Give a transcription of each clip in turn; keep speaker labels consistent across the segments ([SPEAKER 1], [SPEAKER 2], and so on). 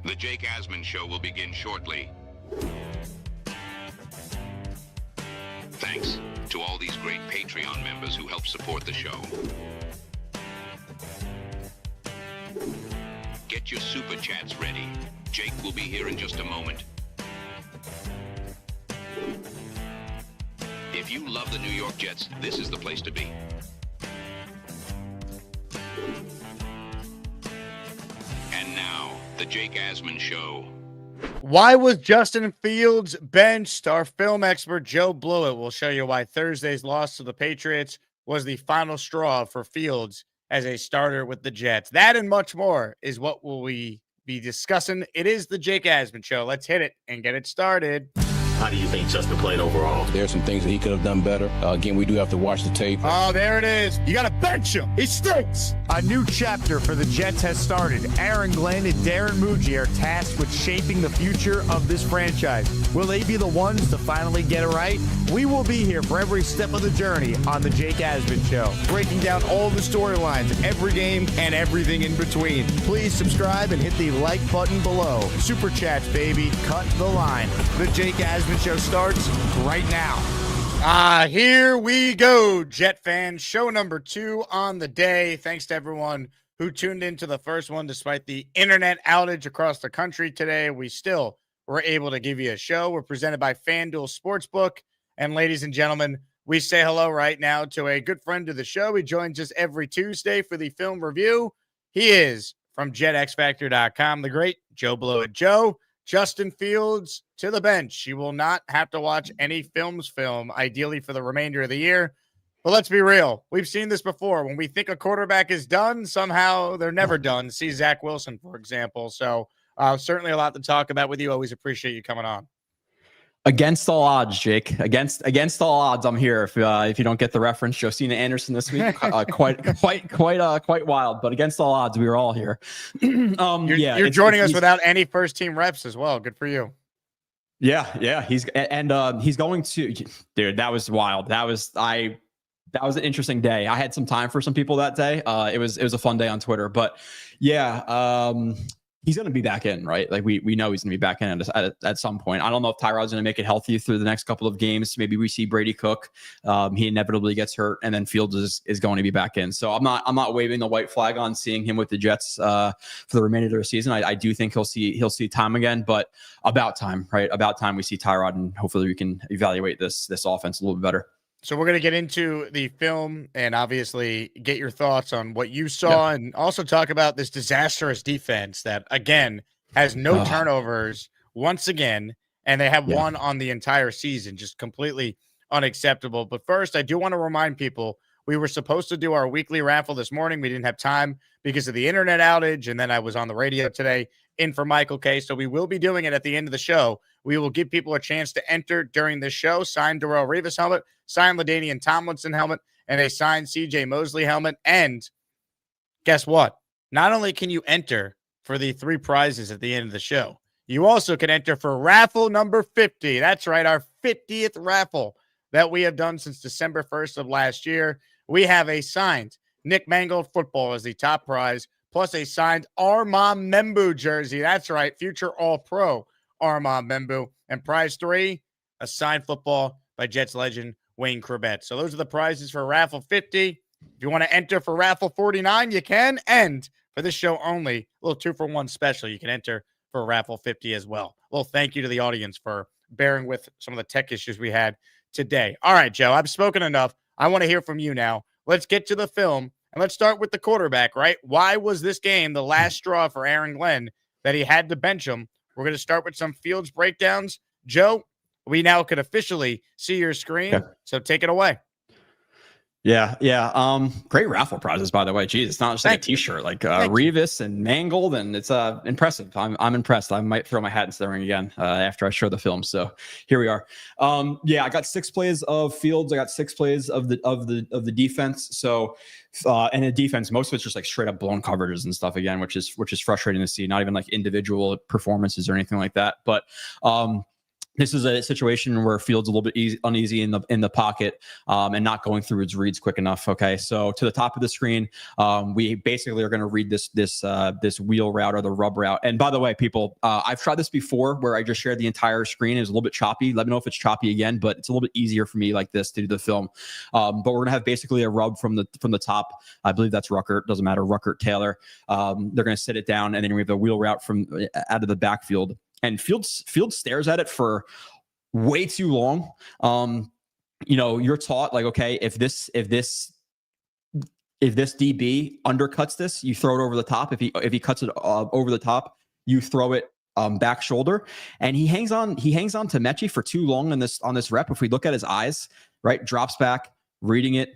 [SPEAKER 1] The Jake Asman Show will begin shortly. Thanks to all these great Patreon members who help support the show. Get your super chats ready. Jake will be here in just a moment. If you love the New York Jets, this is the place to be. And now, the Jake Asman Show.
[SPEAKER 2] Why was Justin Fields benched? Our film expert, Joe Blewett, will show you why Thursday's loss to the Patriots was the final straw for Fields as a starter with the Jets. That and much more is what will we be discussing. It is the Jake Asman Show. Let's hit it and get it started.
[SPEAKER 3] How do you think Justin played overall?
[SPEAKER 4] There's some things that he could have done better. Again, we do have to watch the tape.
[SPEAKER 2] Oh, there it is. You got to bench him. He stinks.
[SPEAKER 5] A new chapter for the Jets has started. Aaron Glenn and Darren Muji are tasked with shaping the future of this franchise. Will they be the ones to finally get it right? We will be here for every step of the journey on the Jake Asman Show, breaking down all the storylines, every game, and everything in between. Please subscribe and hit the like button below. Super chats, baby. Cut the line. The Jake Asman Show starts right now.
[SPEAKER 2] Here we go, Jet fans. Show number 2 on the day. Thanks to everyone who tuned into the first one despite the internet outage across the country today. We still were able to give you a show. We're presented by FanDuel Sportsbook. And ladies and gentlemen, we say hello right now to a good friend of the show. He joins us every Tuesday for the film review. He is from JetXFactor.com, the great Joe Blewett. Joe, Justin Fields to the bench. You will not have to watch any film, ideally for the remainder of the year. But let's be real. We've seen this before. When we think a quarterback is done, somehow they're never done. See Zach Wilson, for example. So certainly a lot to talk about with you. Always appreciate you coming on.
[SPEAKER 6] Against all odds, Jake. Against all odds, I'm here. If you don't get the reference, Josina Anderson this week, quite wild. But against all odds, we were all here.
[SPEAKER 2] You're joining us without any first team reps as well. Good for you.
[SPEAKER 6] Yeah. He's going to. Dude, that was wild. That was an interesting day. I had some time for some people that day. It was a fun day on Twitter. But yeah. He's going to be back in, right? Like we know he's going to be back in at some point. I don't know if Tyrod's going to make it healthy through the next couple of games. Maybe we see Brady Cook. He inevitably gets hurt, and then Fields is going to be back in. So I'm not waving the white flag on seeing him with the Jets for the remainder of the season. I do think he'll see time again, but about time, right? About time we see Tyrod, and hopefully we can evaluate this offense a little bit better.
[SPEAKER 2] So we're going to get into the film and obviously get your thoughts on what you saw and also talk about this disastrous defense that, again, has no turnovers once again, and they have one on the entire season, just completely unacceptable. But first, I do want to remind people we were supposed to do our weekly raffle this morning. We didn't have time because of the internet outage, and then I was on the radio today in for Michael K. So we will be doing it at the end of the show. We will give people a chance to enter during this show. Signed Darrelle Revis helmet, signed LaDainian Tomlinson helmet, and a signed CJ Mosley helmet. And guess what? Not only can you enter for the 3 prizes at the end of the show, you also can enter for raffle number 50. That's right, our 50th raffle that we have done since December 1st of last year. We have a signed Nick Mangold football as the top prize, plus a signed Arman Membu jersey. That's right, future All-Pro Arman Membu. And prize 3, a signed football by Jets legend Wayne Corbett. So those are the prizes for raffle 50. If you want to enter for raffle 49, you can. And for this show only, a little 2-for-1 special, you can enter for raffle 50 as well. Well, thank you to the audience for bearing with some of the tech issues we had today. All right, Joe, I've spoken enough. I want to hear from you now. Let's get to the film, and let's start with the quarterback, right? Why was this game the last straw for Aaron Glenn that he had to bench him? We're going to start with some Fields breakdowns. Joe, we now can officially see your screen, so take it away.
[SPEAKER 6] Yeah. Great raffle prizes, by the way. Geez, it's not just like a T-shirt, like Revis and Mangold, and it's impressive. I'm impressed. I might throw my hat into the ring again after I show the film. So here we are. I got 6 plays of Fields. I got 6 plays of the defense. So and the defense, most of it's just like straight up blown coverages and stuff again, which is frustrating to see. Not even like individual performances or anything like that, but This is a situation where Fields a little bit uneasy in the pocket and not going through his reads quick enough. Okay, so to the top of the screen, we basically are going to read this wheel route or the rub route. And by the way, people, I've tried this before where I just shared the entire screen. It was a little bit choppy. Let me know if it's choppy again, but it's a little bit easier for me like this to do the film. But we're gonna have basically a rub from the top. I believe that's Ruckert. Doesn't matter, Ruckert, Taylor. They're gonna sit it down, and then we have the wheel route from out of the backfield. And Fields stares at it for way too long. You're taught like, okay, if this DB undercuts this, you throw it over the top. If he cuts it over the top, you throw it back shoulder. And he hangs on to Mechie for too long on this rep. If we look at his eyes, right, drops back, reading it.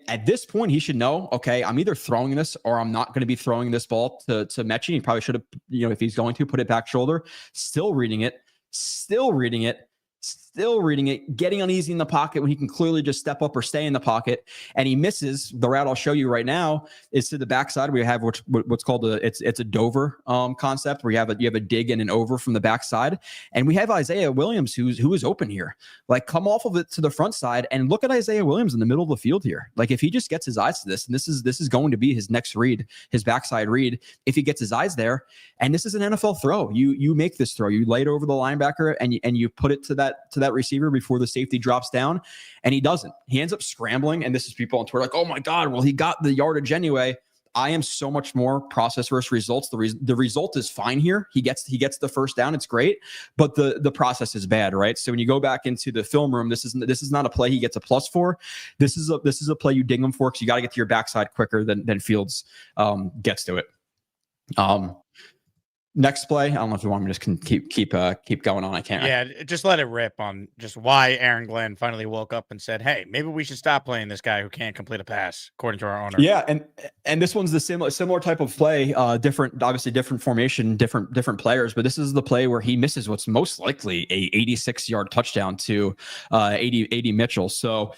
[SPEAKER 6] At this point, he should know, okay, I'm either throwing this or I'm not going to be throwing this ball to Mechie. He probably should have, if he's going to put it back shoulder, still reading it, getting uneasy in the pocket when he can clearly just step up or stay in the pocket. And he misses. The route I'll show you right now is to the backside. We have what's called it's a Dover concept where you have a dig and an over from the backside. And we have Isaiah Williams who is open here. Like, come off of it to the front side and look at Isaiah Williams in the middle of the field here. Like, if he just gets his eyes to this, and this is going to be his next read, his backside read, if he gets his eyes there, and this is an NFL throw. You make this throw. You lay it over the linebacker and you put it to that receiver before the safety drops down, and he doesn't. He ends up scrambling, and this is people on Twitter like, oh my God, well, he got the yardage anyway. I am so much more process versus results. The result is fine here. He gets the first down. It's great, but the process is bad, right? So when you go back into the film room, this is not a play he gets a plus for. This is a play you ding him for because you got to get to your backside quicker than Fields gets to it. Next play. I don't know if you want me to just keep going on. I can't.
[SPEAKER 2] Yeah, just let it rip on just why Aaron Glenn finally woke up and said, "Hey, maybe we should stop playing this guy who can't complete a pass," according to our owner.
[SPEAKER 6] Yeah, and this one's the similar type of play, different formation, different players, but this is the play where he misses what's most likely a 86-yard touchdown to AD Mitchell. So.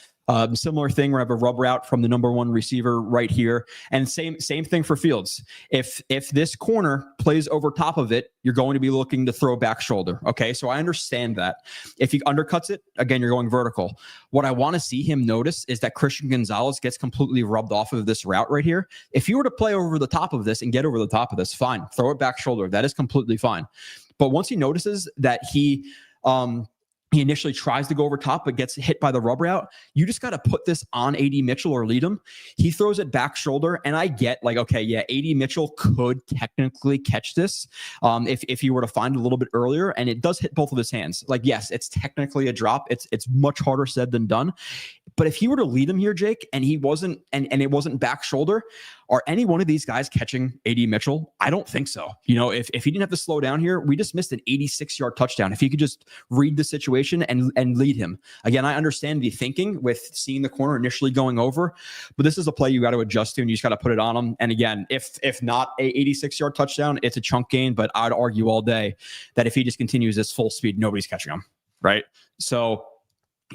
[SPEAKER 6] Similar thing where I have a rub route from the number one receiver right here. And same thing for Fields. If this corner plays over top of it, you're going to be looking to throw back shoulder. Okay, so I understand that. If he undercuts it, again, you're going vertical. What I want to see him notice is that Christian Gonzalez gets completely rubbed off of this route right here. If you were to play over the top of this and get over the top of this, fine. Throw it back shoulder. That is completely fine. But once he notices that he initially tries to go over top, but gets hit by the rub route, you just got to put this on AD Mitchell or lead him. He throws it back shoulder, and I get like, okay, yeah, AD Mitchell could technically catch this if he were to find it a little bit earlier, and it does hit both of his hands. Like, yes, it's technically a drop. It's much harder said than done. But if he were to lead him here, Jake, and he wasn't, and it wasn't back shoulder, are any one of these guys catching AD Mitchell? I don't think so. If he didn't have to slow down here, we just missed an 86-yard touchdown. If he could just read the situation and lead him. Again, I understand the thinking with seeing the corner initially going over, but this is a play you got to adjust to, and you just got to put it on him. And again, if not a 86-yard touchdown, it's a chunk gain, but I'd argue all day that if he just continues this full speed, nobody's catching him, right? So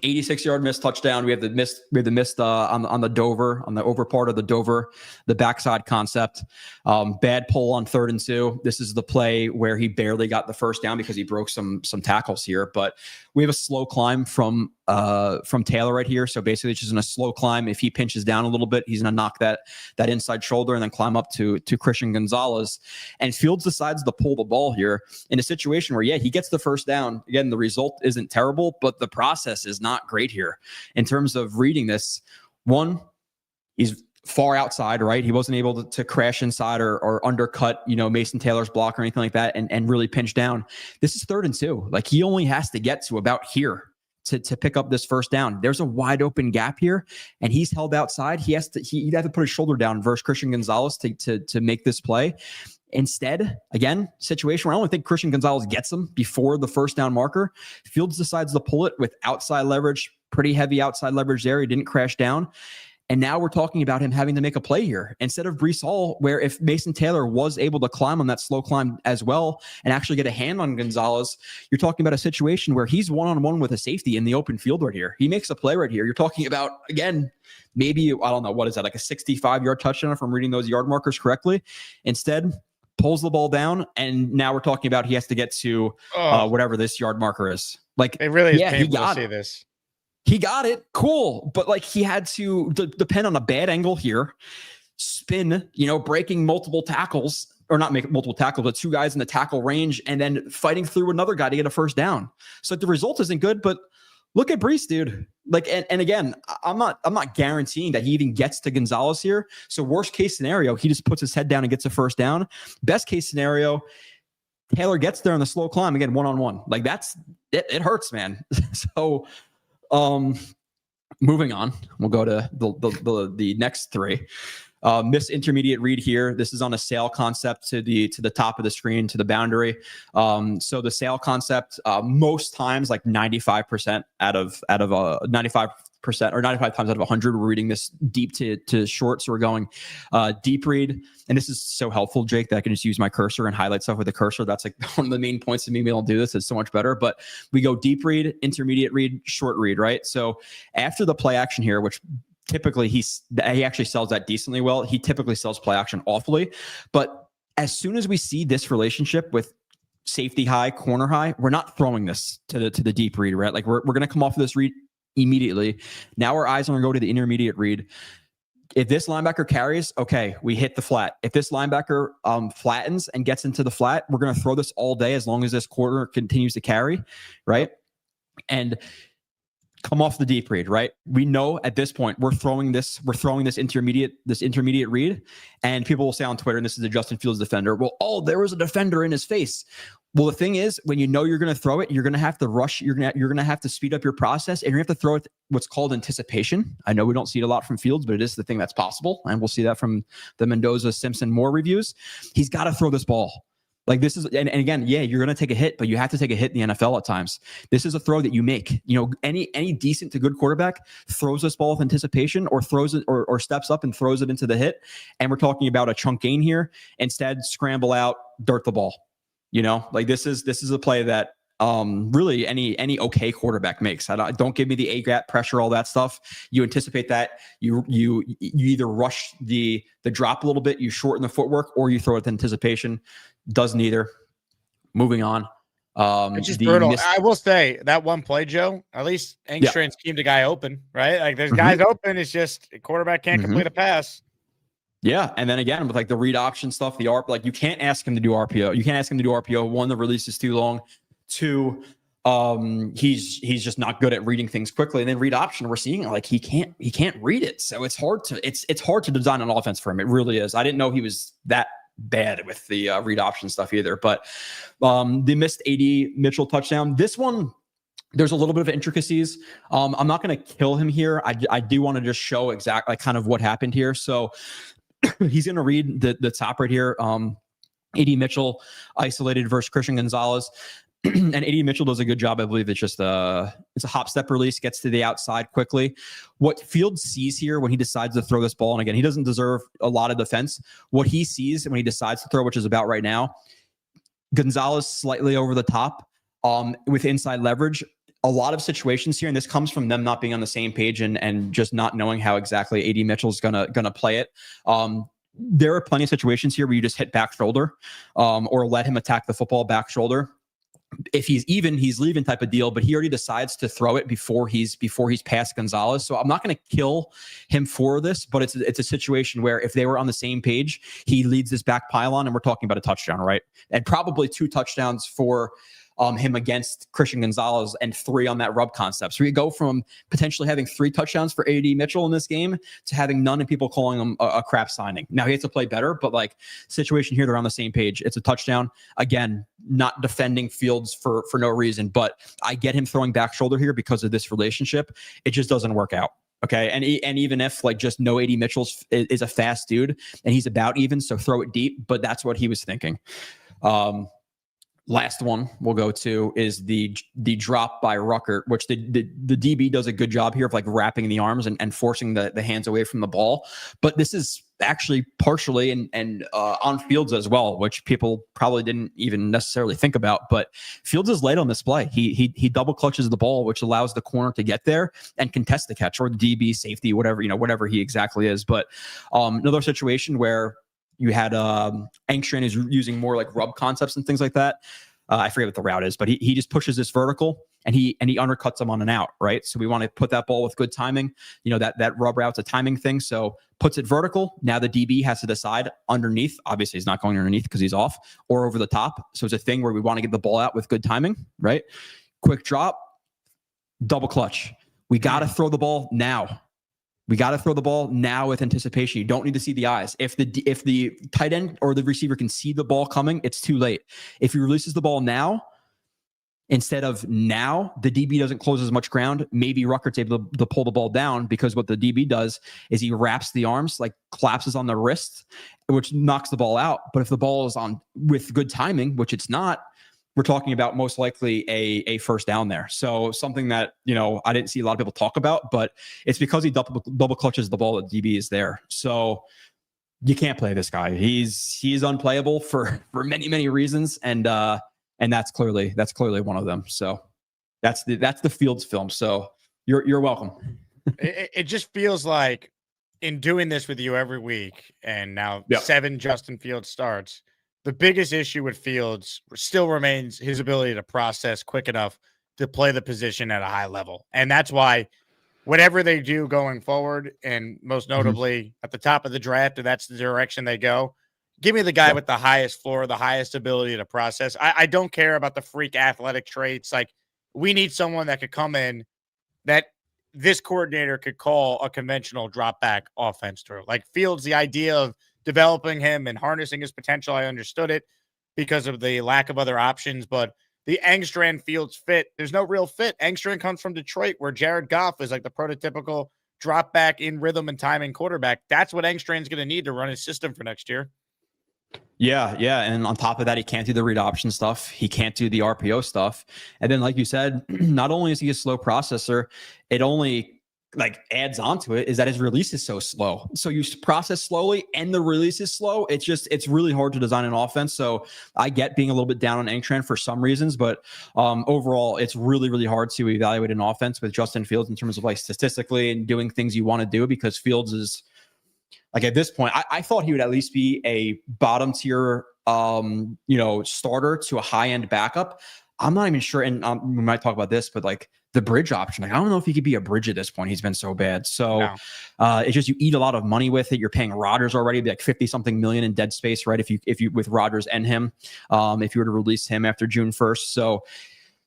[SPEAKER 6] 86-yard missed touchdown. We have the missed on the Dover, on the over part of the Dover, the backside concept. Bad pull on 3rd and 2. This is the play where he barely got the first down because he broke some tackles here. But we have a slow climb from Taylor right here. So basically it's just in a slow climb. If he pinches down a little bit, he's going to knock that inside shoulder and then climb up to Christian Gonzalez. And Fields decides to pull the ball here in a situation where, yeah, he gets the first down. Again, the result isn't terrible, but the process is not great here in terms of reading this. One, he's far outside, right? He wasn't able to crash inside or undercut, Mason Taylor's block or anything like that and really pinch down. This is 3rd and 2. Like, he only has to get to about here to pick up this first down. There's a wide open gap here, and he's held outside. He'd have to put his shoulder down versus Christian Gonzalez to make this play. Instead, again, situation where I don't think Christian Gonzalez gets him before the first down marker. Fields decides to pull it with outside leverage, pretty heavy outside leverage there. He didn't crash down. And now we're talking about him having to make a play here instead of Breece Hall, where if Mason Taylor was able to climb on that slow climb as well and actually get a hand on Gonzalez, you're talking about a situation where he's one-on-one with a safety in the open field right here. He makes a play right here. You're talking about, again, maybe, I don't know, what is that, like a 65-yard touchdown if I'm reading those yard markers correctly. Instead, pulls the ball down, and now we're talking about he has to get to whatever this yard marker is. Like,
[SPEAKER 2] it really is painful to see this.
[SPEAKER 6] He got it, cool, but like he had to depend on a bad angle here, spin, breaking multiple tackles, or not make multiple tackles, but 2 guys in the tackle range, and then fighting through another guy to get a first down. So the result isn't good, but look at Breece, dude. Like, and again, I'm not guaranteeing that he even gets to Gonzalez here. So worst case scenario, he just puts his head down and gets a first down. Best case scenario, Taylor gets there on the slow climb again, 1-on-1. Like it hurts, man. So moving on, we'll go to the next 3. Miss intermediate read here. This is on a sail concept to the top of the screen, to the boundary. So the sail concept, most times, like 95% out of 95% or 95 times out of 100, we're reading this deep to short. So we're going deep read. And this is so helpful, Jake, that I can just use my cursor and highlight stuff with the cursor. That's like one of the main points of me being able to do this. It's so much better. But we go deep read, intermediate read, short read, right? So after the play action here, which typically he actually sells that decently well. He typically sells play action awfully. But as soon as we see this relationship with safety high, corner high, we're not throwing this to the deep read, right? Like we're going to come off of this read immediately. Now our eyes are going to go to the intermediate read. If this linebacker carries, okay, we hit the flat. If this linebacker flattens and gets into the flat, we're going to throw this all day as long as this corner continues to carry, right? And come off the deep read, right? We know at this point we're throwing this intermediate read, and people will say on Twitter, and this is a Justin Fields defender, well, there was a defender in his face. Well, the thing is, when you know you're going to throw it, you're going to have to rush. You're going to have to speed up your process, and you're going to have to throw it what's called anticipation. I know we don't see it a lot from Fields, but it is the thing that's possible, and we'll see that from the Mendoza, Simpson, Moore reviews. He's got to throw this ball. Like this is, and again, yeah, you're going to take a hit, but you have to take a hit in the NFL at times. This is a throw that you make. Any decent to good quarterback throws this ball with anticipation, or throws it, or steps up and throws it into the hit. And we're talking about a chunk gain here. Instead, scramble out, dirt the ball. Like this is a play that really any okay quarterback makes. Don't give me the A-gap pressure, all that stuff. You anticipate that. You either rush the drop a little bit, you shorten the footwork, or you throw it with anticipation. Does neither. Moving on.
[SPEAKER 2] It's just brutal. I will say that one play, Joe, at least Engstrand schemed a guy open, right? Like there's guys open. It's just a quarterback can't complete a pass.
[SPEAKER 6] Yeah. And then again, with like the read option stuff, the ARP, like you can't ask him to do RPO. You can't ask him to do RPO. 1, the release is too long. 2, he's just not good at reading things quickly. And then read option, we're seeing like he can't read it. So it's hard to design an offense for him. It really is. I didn't know he was that bad with the read option stuff either. But the missed AD Mitchell touchdown, this one, there's a little bit of intricacies. I'm not going to kill him here. I do want to just show exactly like kind of what happened here. So he's going to read the top right here. AD Mitchell isolated versus Christian Gonzalez. And AD Mitchell does a good job. I believe it's just it's a hop step release, gets to the outside quickly. What Fields sees here when he decides to throw this ball, and again, he doesn't deserve a lot of defense. What he sees when he decides to throw, which is about right now, Gonzalez slightly over the top with inside leverage. A lot of situations here, and this comes from them not being on the same page and just not knowing how exactly AD Mitchell's gonna play it. There are plenty of situations here where you just hit back shoulder or let him attack the football back shoulder. If he's even, he's leaving type of deal, but he already decides to throw it before he's past Gonzalez. So I'm not going to kill him for this, but it's a situation where if they were on the same page, he leads this back pylon, and we're talking about a touchdown, right? And probably 2 touchdowns for him against Christian Gonzalez and 3 on that rub concept. So we go from potentially having 3 touchdowns for AD Mitchell in this game to having none and people calling him a crap signing. Now he has to play better, but like situation here, they're on the same page. It's a touchdown. Again, not defending Fields for no reason, but I get him throwing back shoulder here because of this relationship. It just doesn't work out. Okay. And even if like just no AD Mitchell is a fast dude and he's about even, so throw it deep, but that's what he was thinking. Last one we'll go to is the drop by Ruckert, which the DB does a good job here of like wrapping the arms and forcing the hands away from the ball. But this is actually partially and on Fields as well, which people probably didn't even necessarily think about. But Fields is late on this play. He double clutches the ball, which allows the corner to get there and contest the catch, or the DB, safety, whatever he exactly is. But another situation where You had Engstrand is using more like rub concepts and things like that. I forget what the route is, but he just pushes this vertical and he undercuts them on an out, right? So we want to put that ball with good timing. You know, that rub route's a timing thing. So puts it vertical. Now the DB has to decide underneath. Obviously, he's not going underneath because he's off, or over the top. So it's a thing where we want to get the ball out with good timing, right? Quick drop, double clutch. We got to throw the ball now. We got to throw the ball now with anticipation. You don't need to see the eyes. If the tight end or the receiver can see the ball coming, it's too late. If he releases the ball now, instead of now, the DB doesn't close as much ground. Maybe Ruckert's able to pull the ball down, because what the DB does is he wraps the arms, like collapses on the wrist, which knocks the ball out. But if the ball is on with good timing, which it's not, we're talking about most likely a first down there. So something that, you know, I didn't see a lot of people talk about, but it's because he double clutches the ball that DB is there. So you can't play this guy. He's unplayable for many, many reasons. And that's clearly one of them. So that's the Fields film. So you're welcome.
[SPEAKER 2] It just feels like, in doing this with you every week, and now 7 Justin Fields starts, the biggest issue with Fields still remains his ability to process quick enough to play the position at a high level. And that's why whatever they do going forward, and most notably at the top of the draft, if that's the direction they go, give me the guy with the highest floor, the highest ability to process. I don't care about the freak athletic traits. Like, we need someone that could come in that this coordinator could call a conventional drop back offense through. Like Fields, the idea of developing him and harnessing his potential, I understood it because of the lack of other options. But the Engstrand Fields fit, there's no real fit. Engstrand comes from Detroit, where Jared Goff is like the prototypical drop back in rhythm and timing quarterback. That's what Engstrand's going to need to run his system for next year.
[SPEAKER 6] Yeah. And on top of that, he can't do the read option stuff. He can't do the RPO stuff. And then, like you said, not only is he a slow processor, it only like adds on to it is that his release is so slow. So you process slowly and the release is slow. It's really hard to design an offense. So I get being a little bit down on Engstrand for some reasons, but overall it's really, really hard to evaluate an offense with Justin Fields in terms of like statistically and doing things you want to do, because Fields is like, at this point, I thought he would at least be a bottom tier, starter to a high end backup. I'm not even sure. And we might talk about this, but like the bridge option, like, I don't know if he could be a bridge at this point. He's been so bad. So it's just, you eat a lot of money with it. You're paying Rodgers already like 50 something million in dead space, right? If you with Rodgers and him, if you were to release him after June 1st. So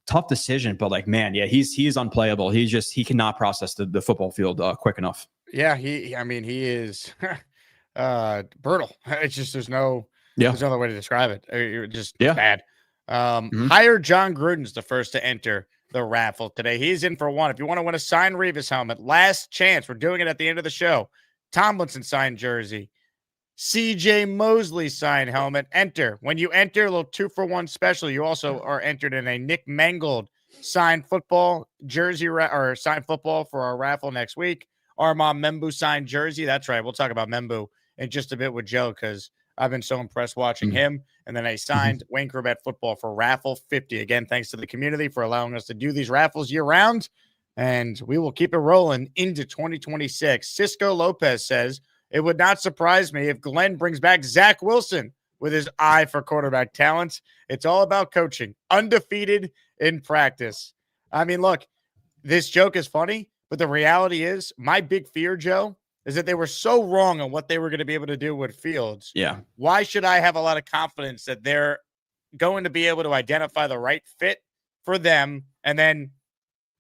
[SPEAKER 6] tough decision, but like, man, yeah, he is unplayable. He cannot process the football field quick enough.
[SPEAKER 2] Yeah, he is brutal. It's just, there's no other way to describe it. You're just bad. Hire John Gruden's the first to enter the raffle today. He's in for one. If you want to win a signed Revis helmet, last chance. We're doing it at the end of the show. Tomlinson signed jersey. CJ Mosley signed helmet. Enter. When you enter, a little 2-for-1 special. You also are entered in a Nick Mangold signed football jersey or signed football for our raffle next week. Arman Membu signed jersey. That's right. We'll talk about Membu in just a bit with Joe, because I've been so impressed watching him. And then I signed Wayne Corbett football for raffle 50. Again, thanks to the community for allowing us to do these raffles year round. And we will keep it rolling into 2026. Cisco Lopez says, it would not surprise me if Glenn brings back Zach Wilson with his eye for quarterback talent. It's all about coaching. Undefeated in practice. I mean, look, this joke is funny, but the reality is, my big fear, Joe, is that they were so wrong on what they were going to be able to do with Fields.
[SPEAKER 6] Yeah.
[SPEAKER 2] Why should I have a lot of confidence that they're going to be able to identify the right fit for them and then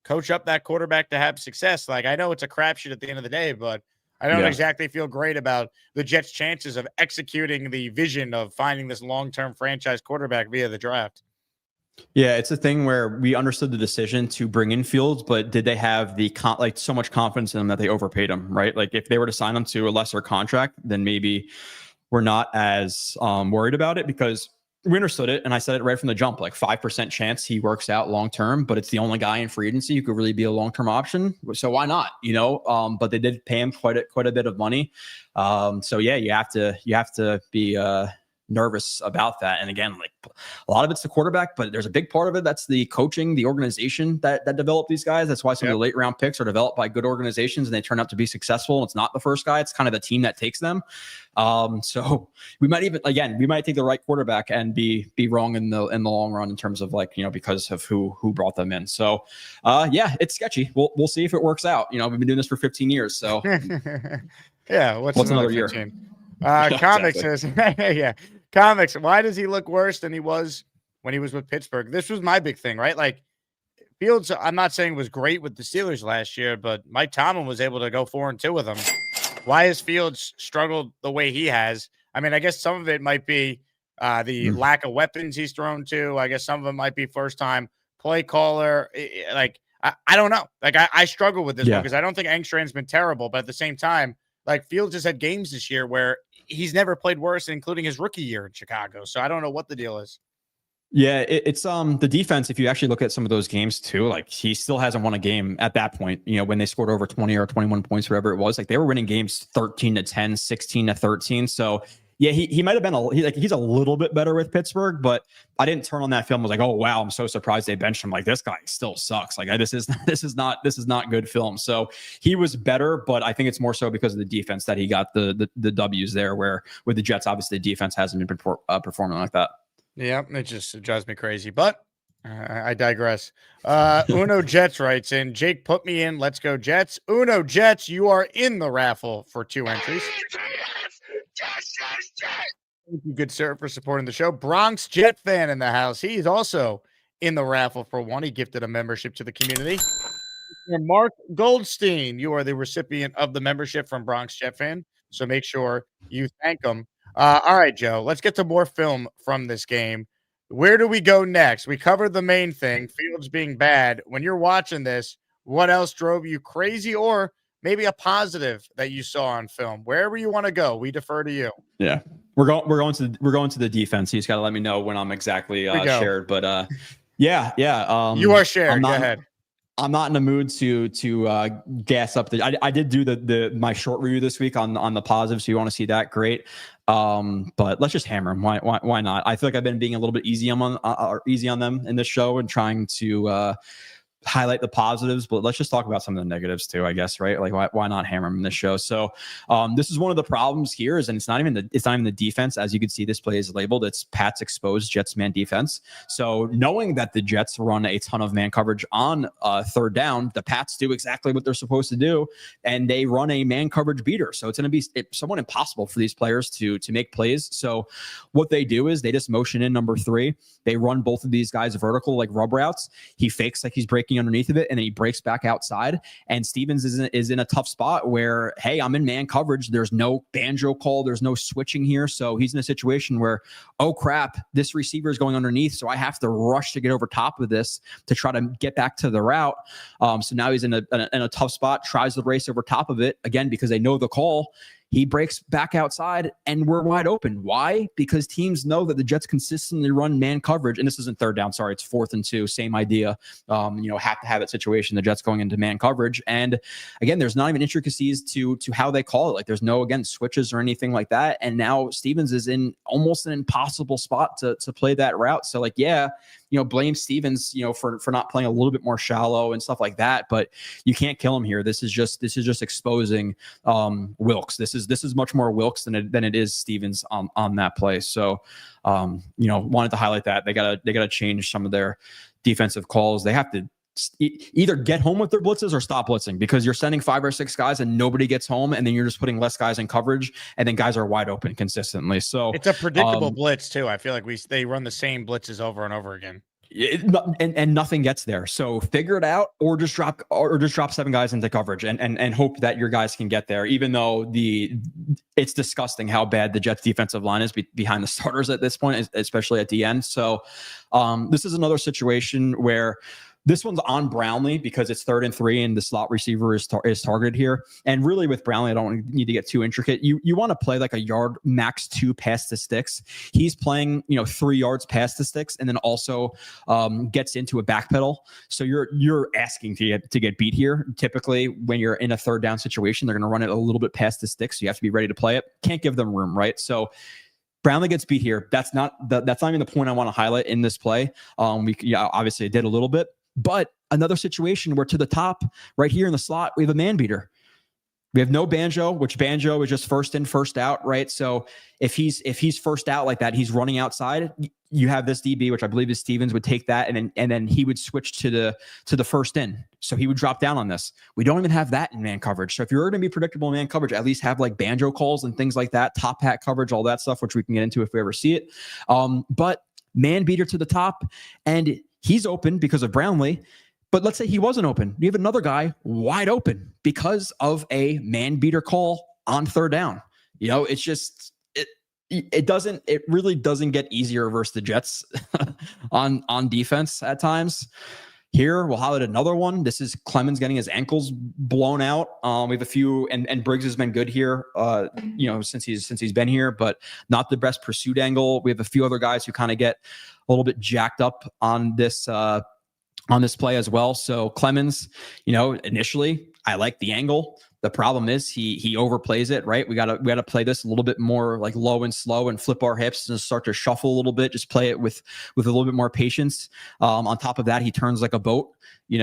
[SPEAKER 2] coach up that quarterback to have success? Like, I know it's a crapshoot at the end of the day, but I don't exactly feel great about the Jets' chances of executing the vision of finding this long-term franchise quarterback via the draft.
[SPEAKER 6] Yeah, it's a thing where we understood the decision to bring in Fields, but did they have the so much confidence in him that they overpaid him, right? Like, if they were to sign him to a lesser contract, then maybe we're not as worried about it, because we understood it. And I said it right from the jump, like 5% chance he works out long-term, but it's the only guy in free agency who could really be a long-term option. So why not, but they did pay him quite a bit of money. So yeah, you have to be, nervous about that. And again, like a lot of it's the quarterback, but there's a big part of it that's the coaching, the organization that developed these guys. That's why some of the late round picks are developed by good organizations and they turn out to be successful. It's not the first guy, it's kind of the team that takes them. So we might take the right quarterback and be wrong in the long run in terms of like, because of who brought them in. So it's sketchy. We'll see if it works out. We've been doing this for 15 years. So
[SPEAKER 2] yeah. What's another year? Comics says, Comics, why does he look worse than he was when he was with Pittsburgh? This was my big thing, right? Like Fields, I'm not saying was great with the Steelers last year, but Mike Tomlin was able to go 4-2 with them. Why has Fields struggled the way he has? I mean, I guess some of it might be the lack of weapons he's thrown to. I guess some of it might be first-time play caller. Like, I don't know. Like, I struggle with this one because I don't think Engstrand's been terrible, but at the same time, like Fields has had games this year where he's never played worse, including his rookie year in Chicago. So I don't know what the deal is.
[SPEAKER 6] Yeah, it's the defense. If you actually look at some of those games too, like he still hasn't won a game at that point. When they scored over 20 or 21 points, whatever it was, like they were winning games 13-10, 16-13. So yeah, he might have been he's a little bit better with Pittsburgh, but I didn't turn on that film. I was like, oh wow, I'm so surprised they benched him. Like this guy still sucks. Like this is not good film. So he was better, but I think it's more so because of the defense that he got the W's there. Where with the Jets, obviously the defense hasn't been performing like that.
[SPEAKER 2] Yeah, it drives me crazy, but I digress. Uno Jets writes in, Jake, put me in. Let's go Jets. Uno Jets, you are in the raffle for 2 entries. Thank you, good sir, for supporting the show. Bronx Jet fan in the house. He's also in the raffle for 1. He gifted a membership to the community. And Mark Goldstein, you are the recipient of the membership from Bronx Jet fan. So make sure you thank him. All right, Joe, let's get to more film from this game. Where do we go next? We covered the main thing, Fields being bad. When you're watching this, what else drove you crazy, or maybe a positive that you saw on film? Wherever you want to go, we defer to you.
[SPEAKER 6] Yeah, we're going to the defense. You just got to let me know when I'm exactly shared. But you are shared. Go ahead. I'm not in the mood to gas up I did do my short review this week on the positives. So you want to see that? Great. But let's just hammer them. Why not? I feel like I've been being a little bit easy on them in this show and trying to highlight the positives, but let's just talk about some of the negatives too, I guess, right? Like why not hammer them in this show? So this is one of the problems here is, and it's not even the defense. As you can see, this play is labeled, it's Pat's exposed Jets man defense. So knowing that the Jets run a ton of man coverage on third down, the Pats do exactly what they're supposed to do, and they run a man coverage beater. So it's going to be somewhat impossible for these players to make plays. So what they do is they just motion in number 3. They run both of these guys vertical like rub routes. He fakes like he's breaking underneath of it, and then he breaks back outside. And Stevens is in a tough spot where, hey, I'm in man coverage. There's no banjo call. There's no switching here. So he's in a situation where, oh crap, this receiver is going underneath. So I have to rush to get over top of this to try to get back to the route. So now he's in a tough spot, tries to race over top of it again, because they know the call. He breaks back outside and we're wide open. Why? Because teams know that the Jets consistently run man coverage. And this isn't third down. Sorry, it's 4th and 2. Same idea. Have to have that situation. The Jets going into man coverage. And again, there's not even intricacies to how they call it. Like there's no, again, switches or anything like that. And now Stevens is in almost an impossible spot to play that route. So like, blame Stevens, for not playing a little bit more shallow and stuff like that. But you can't kill him here. This is just exposing Wilkes. This is much more Wilkes than it is Stevens on that play. So wanted to highlight that. They gotta change some of their defensive calls. They have to either get home with their blitzes or stop blitzing, because you're sending 5 or 6 guys and nobody gets home, and then you're just putting less guys in coverage, and then guys are wide open consistently. So it's
[SPEAKER 2] a predictable blitz too. I feel like they run the same blitzes over and over again.
[SPEAKER 6] And nothing gets there. So figure it out, or just drop 7 guys into coverage and hope that your guys can get there. Even though it's disgusting how bad the Jets defensive line is behind the starters at this point, especially at the end. So this is another situation where this one's on Brownlee because it's 3rd and 3 and the slot receiver is targeted here. And really with Brownlee, I don't need to get too intricate. You want to play like a yard, max 2 past the sticks. He's playing, 3 yards past the sticks, and then also gets into a backpedal. So you're asking to get beat here. Typically, when you're in a 3rd down situation, they're going to run it a little bit past the sticks. So you have to be ready to play it. Can't give them room, right? So Brownlee gets beat here. That's not even the point I want to highlight in this play. Obviously it did a little bit, but another situation where to the top right here in the slot, we have a man beater. We have no Banjo, which Banjo is just first in, first out, right? So if he's first out like that, he's running outside. You have this DB, which I believe is Stevens, would take that and then he would switch to the first in. So he would drop down on this. We don't even have that in man coverage. So if you're going to be predictable in man coverage, at least have like Banjo calls and things like that, top hat coverage, all that stuff, which we can get into if we ever see it. But man beater to the top, and he's open because of Brownlee. But let's say he wasn't open. You have another guy wide open because of a man beater call on third down. It's just it really doesn't get easier versus the Jets on defense at times. Here, we'll highlight another one. This is Clemens getting his ankles blown out. We have a few, and Briggs has been good here, since he's been here, but not the best pursuit angle. We have a few other guys who kind of get a little bit jacked up on this play as well. So Clemens, initially I like the angle. The problem is he overplays it, right? We gotta play this a little bit more like low and slow and flip our hips and start to shuffle a little bit. Just play it with a little bit more patience. On top of that, he turns like a boat. Teams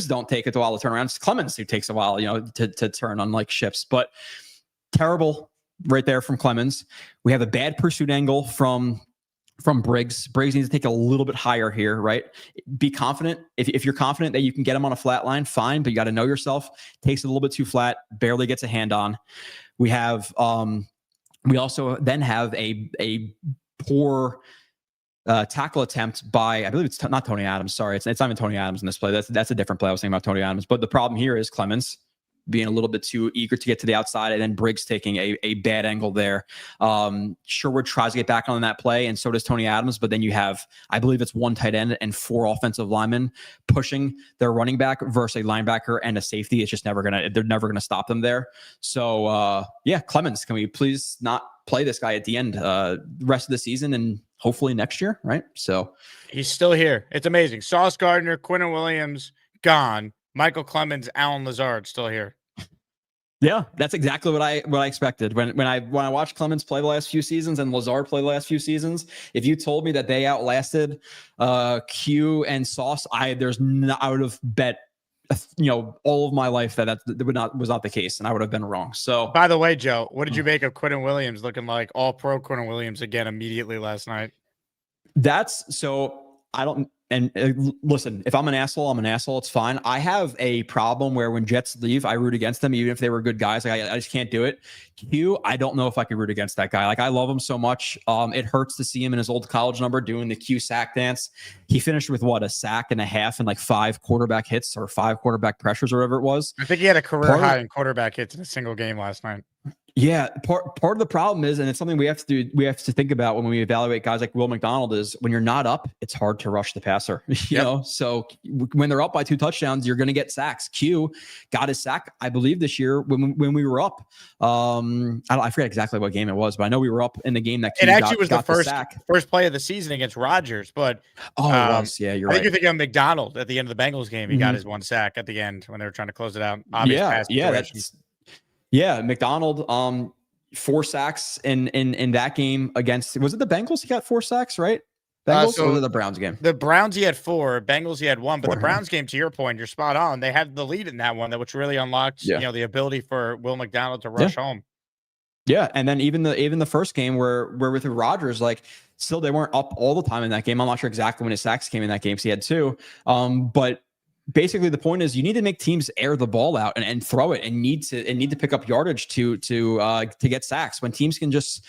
[SPEAKER 6] don't take it a while to turn around. It's Clemens who takes a while, to turn on like ships. But terrible right there from Clemens. We have a bad pursuit angle from Briggs. Briggs needs to take a little bit higher here, right? Be confident. If you're confident that you can get him on a flat line, fine, but you got to know yourself. Takes it a little bit too flat, barely gets a hand on. We have, we also then have a poor tackle attempt by, I believe it's not Tony Adams. Sorry, it's not even Tony Adams in this play. That's a different play. I was thinking about Tony Adams, but the problem here is Clemens being a little bit too eager to get to the outside, and then Briggs taking a bad angle there. Sherwood tries to get back on that play, and so does Tony Adams, but then you have, I believe it's one tight end and four offensive linemen pushing their running back versus a linebacker and a safety. It's just they're never gonna stop them there. So Clemens, can we please not play this guy at the end rest of the season and hopefully next year, right? So
[SPEAKER 2] he's still here. It's amazing. Sauce Gardner, Quinnen Williams, gone. Michael Clemens, Alan Lazard still here.
[SPEAKER 6] Yeah, that's exactly what I expected. When I watched Clemens play the last few seasons and Lazard play the last few seasons, if you told me that they outlasted Q and Sauce, I would have bet all of my life that was not the case, and I would have been wrong. So,
[SPEAKER 2] by the way, Joe, what did you make of Quinnen Williams looking like all pro Quinnen Williams again immediately last night?
[SPEAKER 6] Listen, if I'm an asshole, I'm an asshole. It's fine. I have a problem where when Jets leave, I root against them, even if they were good guys. Like I just can't do it. Q, I don't know if I could root against that guy. Like I love him so much. It hurts to see him in his old college number doing the Q sack dance. He finished with a sack and a half and like 5 quarterback hits or 5 quarterback pressures or whatever it was.
[SPEAKER 2] I think he had a career high in quarterback hits in a single game last night.
[SPEAKER 6] Yeah, part of the problem is, and it's something we have to think about when we evaluate guys like Will McDonald, is when you're not up, it's hard to rush the passer. You know, so when they're up by 2 touchdowns, you're going to get sacks. Q got his sack, I believe, this year when we were up. I forget exactly what game it was, but I know we were up in the game that Q
[SPEAKER 2] was the first play of the season against Rodgers. But
[SPEAKER 6] it was. Yeah, you're right.
[SPEAKER 2] I think you're thinking of McDonald at the end of the Bengals game. He got his 1 sack at the end when they were trying to close it out. McDonald,
[SPEAKER 6] 4 sacks in that game against, was it the Bengals? He got 4 sacks, right? Bengals or the Browns game?
[SPEAKER 2] The Browns he had 4, Bengals he had 1, but the Browns game, to your point, you're spot on. They had the lead in that one, which really unlocked the ability for Will McDonald to rush home.
[SPEAKER 6] Yeah, and then even the first game where with Rodgers, like still they weren't up all the time in that game. I'm not sure exactly when his sacks came in that game, so he had 2. But basically the point is you need to make teams air the ball out and throw it and need to pick up yardage to get sacks. When teams can just,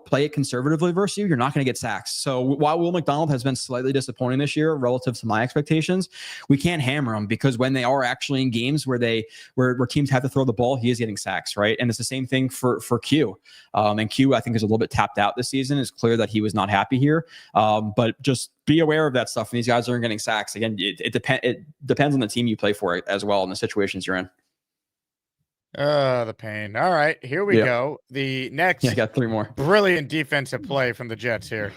[SPEAKER 6] play it conservatively versus you're not going to get sacks. So while Will McDonald has been slightly disappointing this year relative to my expectations, we can't hammer him because when they are actually in games where teams have to throw the ball, he is getting sacks, right? And it's the same thing for Q. And Q, I think, is a little bit tapped out this season. It's clear that he was not happy here. But just be aware of that stuff. And these guys aren't getting sacks. Again, it depends on the team you play for as well and the situations you're in.
[SPEAKER 2] The pain. All right, here we go. The next,
[SPEAKER 6] I got 3 more.
[SPEAKER 2] Brilliant defensive play from the Jets here.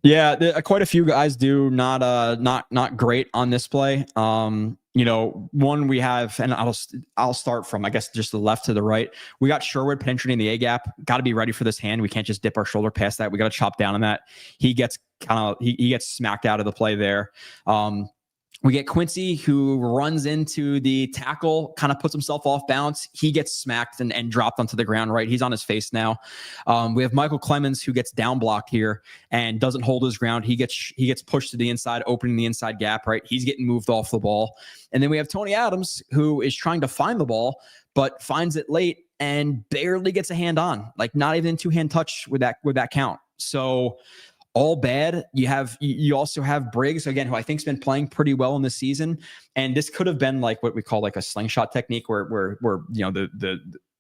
[SPEAKER 6] Yeah, quite a few guys do not great on this play. one we have, and I'll start from, I guess, just the left to the right. We got Sherwood penetrating the A gap. Got to be ready for this hand. We can't just dip our shoulder past that. We got to chop down on that. He gets he gets smacked out of the play there. We get Quincy, who runs into the tackle, kind of puts himself off balance. He gets smacked and dropped onto the ground, right? He's on his face now. We have Michael Clemens, who gets down blocked here and doesn't hold his ground. He gets pushed to the inside, opening the inside gap, right? He's getting moved off the ball. And then we have Tony Adams, who is trying to find the ball, but finds it late and barely gets a hand on, like not even two-hand touch with that count. So all bad. You also have Briggs, again, who I think has been playing pretty well in this season. And this could have been like what we call like a slingshot technique where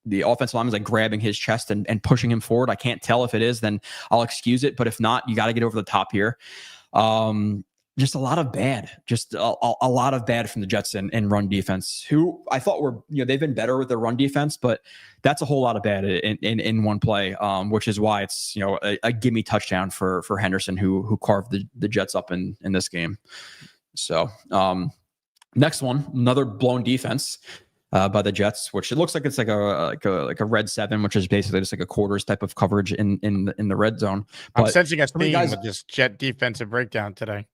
[SPEAKER 6] the offensive lineman is like grabbing his chest and pushing him forward. I can't tell if it is, then I'll excuse it. But if not, you got to get over the top here. Just a lot of bad, a lot of bad from the Jets in run defense, who I thought were, they've been better with their run defense, but that's a whole lot of bad in one play, which is why it's, a gimme touchdown for Henderson, who carved the Jets up in this game. So next one, another blown defense by the Jets, which it looks like it's like a red 7, which is basically just like a quarters type of coverage in the red zone. But
[SPEAKER 2] I'm sensing a theme with this Jet defensive breakdown today.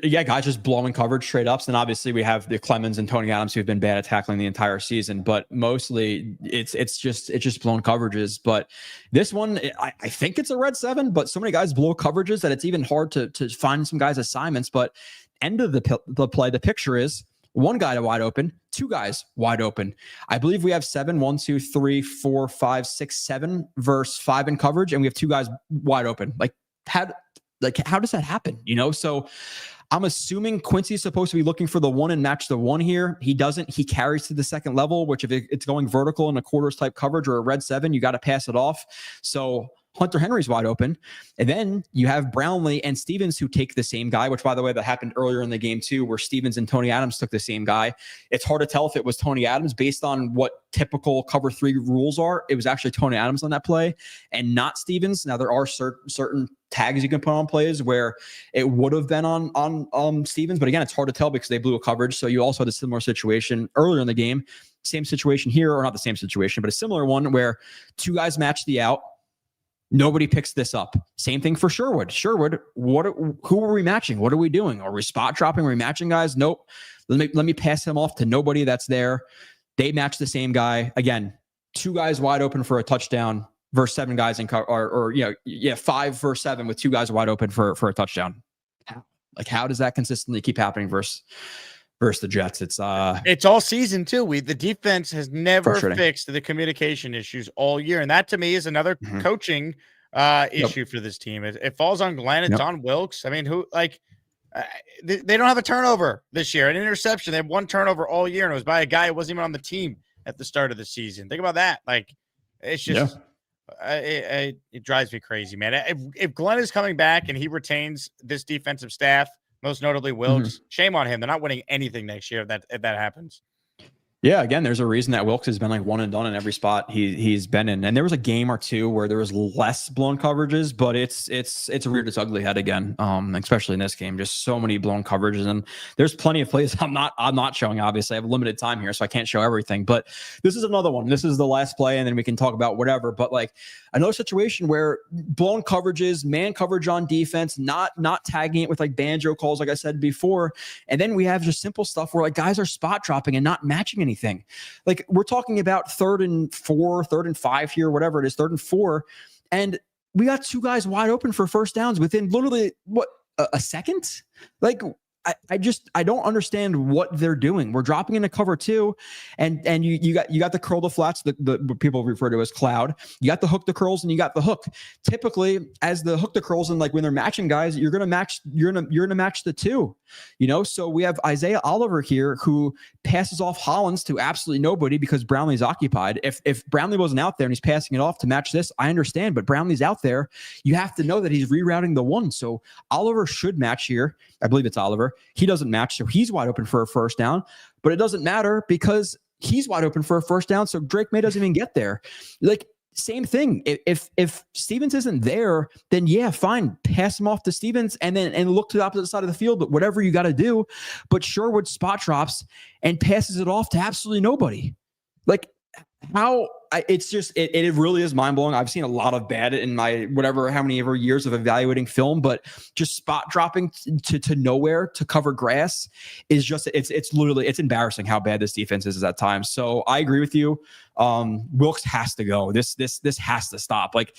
[SPEAKER 6] Yeah, guys just blowing coverage straight ups. And obviously we have the Clemens and Tony Adams who've been bad at tackling the entire season, but mostly it's just blown coverages. But this one, I think it's a red 7, but so many guys blow coverages that it's even hard to find some guys assignments. But end of the play, the picture is one guy wide open, two guys wide open. I believe we have 7, 1, 2, 3, 4, 5, 6, 7 versus 5 in coverage. And we have two guys wide open. How does that happen? So I'm assuming Quincy's supposed to be looking for the 1 and match the 1 here. He doesn't. He carries to the second level, which if it's going vertical in a quarters type coverage or a red 7, you got to pass it off. So Hunter Henry's wide open. And then you have Brownlee and Stevens who take the same guy, which, by the way, that happened earlier in the game too, where Stevens and Tony Adams took the same guy. It's hard to tell if it was Tony Adams based on what typical cover 3 rules are. It was actually Tony Adams on that play and not Stevens. Now, there are certain tags you can put on plays where it would have been on Stevens. But again, it's hard to tell because they blew a coverage. So you also had a similar situation earlier in the game. Same situation here, or not the same situation, but a similar one where two guys match the out. Nobody picks this up. Same thing for Sherwood. Who are we matching? What are we doing? Are we spot dropping? Are we matching guys? Nope. Let me pass him off to nobody that's there. They match the same guy. Again, two guys wide open for a touchdown versus 7 guys in or 5 versus 7 with 2 guys wide open for a touchdown. How does that consistently keep happening versus the Jets? It's
[SPEAKER 2] all season too. The defense has never fixed the communication issues all year, and that to me is another coaching issue for this team. It falls on Glenn. It's on Wilkes. I mean, they don't have a turnover this year, an interception. They have 1 turnover all year, and it was by a guy who wasn't even on the team at the start of the season. Think about that. It's just it drives me crazy, man. If Glenn is coming back and he retains this defensive staff, most notably Wilkes, shame on him. They're not winning anything next year if that happens. Yeah, again, there's a reason that Wilkes has been like one and done in every spot he's been in. And there was a game or two where there was less blown coverages, but it's reared its ugly head again. Especially in this game, just so many blown coverages. And there's plenty of plays I'm not showing. Obviously, I have limited time here, so I can't show everything. But this is another one. This is the last play, and then we can talk about whatever. But another situation where blown coverages, man coverage on defense, not tagging it with banjo calls, like I said before. And then we have just simple stuff where guys are spot dropping and not matching anything. We're talking about 3rd and 4, 3rd and 5 here, whatever it is, 3rd and 4. And we got 2 guys wide open for first downs within literally a second. I don't understand what they're doing. We're dropping into cover 2, and you got the curl to flats, the what people refer to as cloud. You got the hook to curls, and you got the hook. Typically, as the hook to curls, and when they're matching guys, you're gonna match the 2. So we have Isaiah Oliver here who passes off Hollins to absolutely nobody because Brownlee's occupied. If Brownlee wasn't out there and he's passing it off to match this, I understand, but Brownlee's out there. You have to know that he's rerouting the 1. So Oliver should match here. I believe it's Oliver. He doesn't match, so he's wide open for a first down, but it doesn't matter because he's wide open for a first down, so Drake May doesn't even get there.
[SPEAKER 6] same thing. If Stevens isn't there, then yeah, fine, pass him off to Stevens and look to the opposite side of the field. But whatever you got to do. But Sherwood spot drops and passes it off to absolutely nobody. Like it really is mind blowing. I've seen a lot of bad in my how many ever years of evaluating film, but just spot dropping to nowhere to cover grass is just it's literally embarrassing how bad this defense is at times. So I agree with you. Wilkes has to go. This has to stop. Like,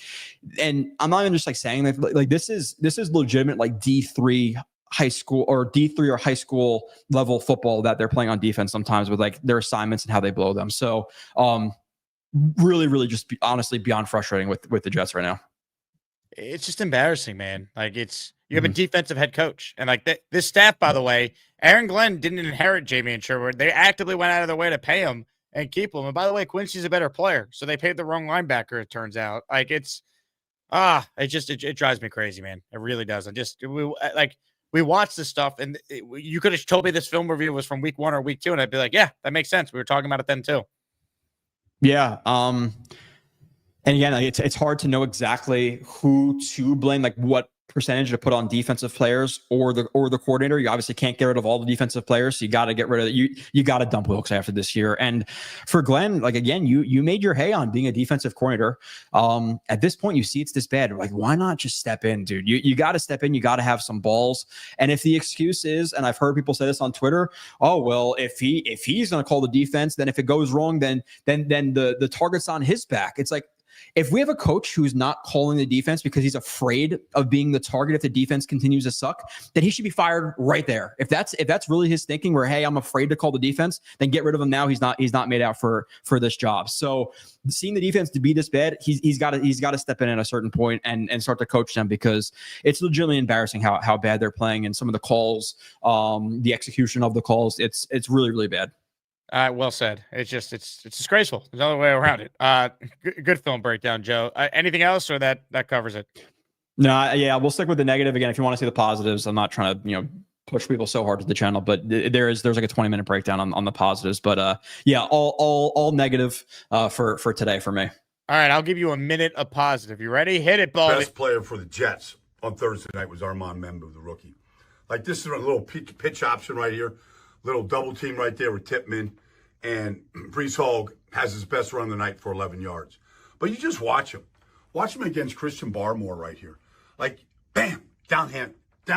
[SPEAKER 6] and I'm not even just like saying that. Like this is legitimate like D3 high school or D3 or high school level football that they're playing on defense sometimes with like their assignments and how they blow them. So really just honestly beyond frustrating with the Jets right now.
[SPEAKER 2] It's just embarrassing, man. Like you have a defensive head coach, and like this staff, by the way, Aaron Glenn didn't inherit Jamie and Sherwood. They actively went out of their way to pay him and keep him. And by the way, Quincy's a better player, so they paid the wrong linebacker. It turns out, like it drives me crazy, man. It really does. We watched this stuff, and you could have told me this film review was from week 1 or week 2, and I'd be like, yeah, that makes sense. We were talking about it then too.
[SPEAKER 6] Yeah. And again, like it's hard to know exactly who to blame, like what percentage to put on defensive players or the coordinator. You obviously can't get rid of all the defensive players, so you got to get rid of you got to dump Wilkes after this year. And for Glenn, like again, you made your hay on being a defensive coordinator. At this point, you see it's this bad. Like, why not just step in, dude? You got to step in. You got to have some balls. And if the excuse is, and I've heard people say this on Twitter, oh well, if he's going to call the defense, then if it goes wrong, then the target's on his back. It's like, if we have a coach who's not calling the defense because he's afraid of being the target if the defense continues to suck, then he should be fired right there. If that's really his thinking, where hey, I'm afraid to call the defense, then get rid of him now. He's not made out for this job. So seeing the defense to be this bad, he's got to step in at a certain point and start to coach them, because it's legitimately embarrassing how bad they're playing, and some of the calls, the execution of the calls, it's really, really bad.
[SPEAKER 2] Well said. It's disgraceful. There's no other way around it. Good film breakdown, Joe. Anything else, or that covers it?
[SPEAKER 6] No, yeah, we'll stick with the negative again. If you want to see the positives, I'm not trying to push people so hard to the channel, but there's like a 20-minute breakdown on the positives. But yeah, all negative for today for me.
[SPEAKER 2] All right, I'll give you a minute of positive. You ready? Hit it, Baldy.
[SPEAKER 7] Best player for the Jets on Thursday night was Arman Membu, the rookie. Like, this is a little pitch option right here. Little double team right there with Tippmann, and Brees Hall has his best run of the night for 11 yards. But you just watch him. Watch him against Christian Barmore right here. Like, bam, down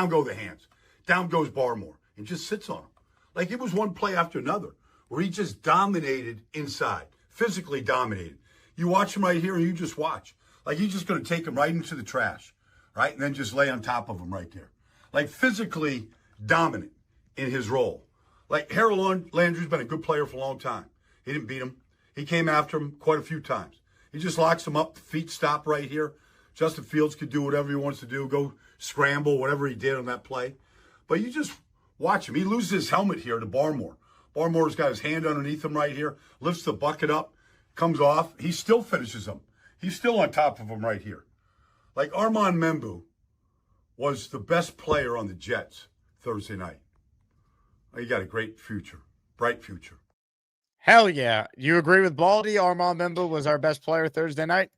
[SPEAKER 7] go the hands. Down goes Barmore and just sits on him. Like, it was one play after another where he just dominated inside, physically dominated. You watch him right here and you just watch. Like, he's just going to take him right into the trash, right? And then just lay on top of him right there. Like, physically dominant in his role. Like, Harold Landry's been a good player for a long time. He didn't beat him. He came after him quite a few times. He just locks him up, feet stop right here. Justin Fields could do whatever he wants to do, go scramble, whatever he did on that play. But you just watch him. He loses his helmet here to Barmore. Barmore's got his hand underneath him right here, lifts the bucket up, comes off. He still finishes him. He's still on top of him right here. Like, Arman Membu was the best player on the Jets Thursday night. You got a great future, bright future.
[SPEAKER 2] Hell yeah. You agree with Baldy? Arman Membu was our best player Thursday night?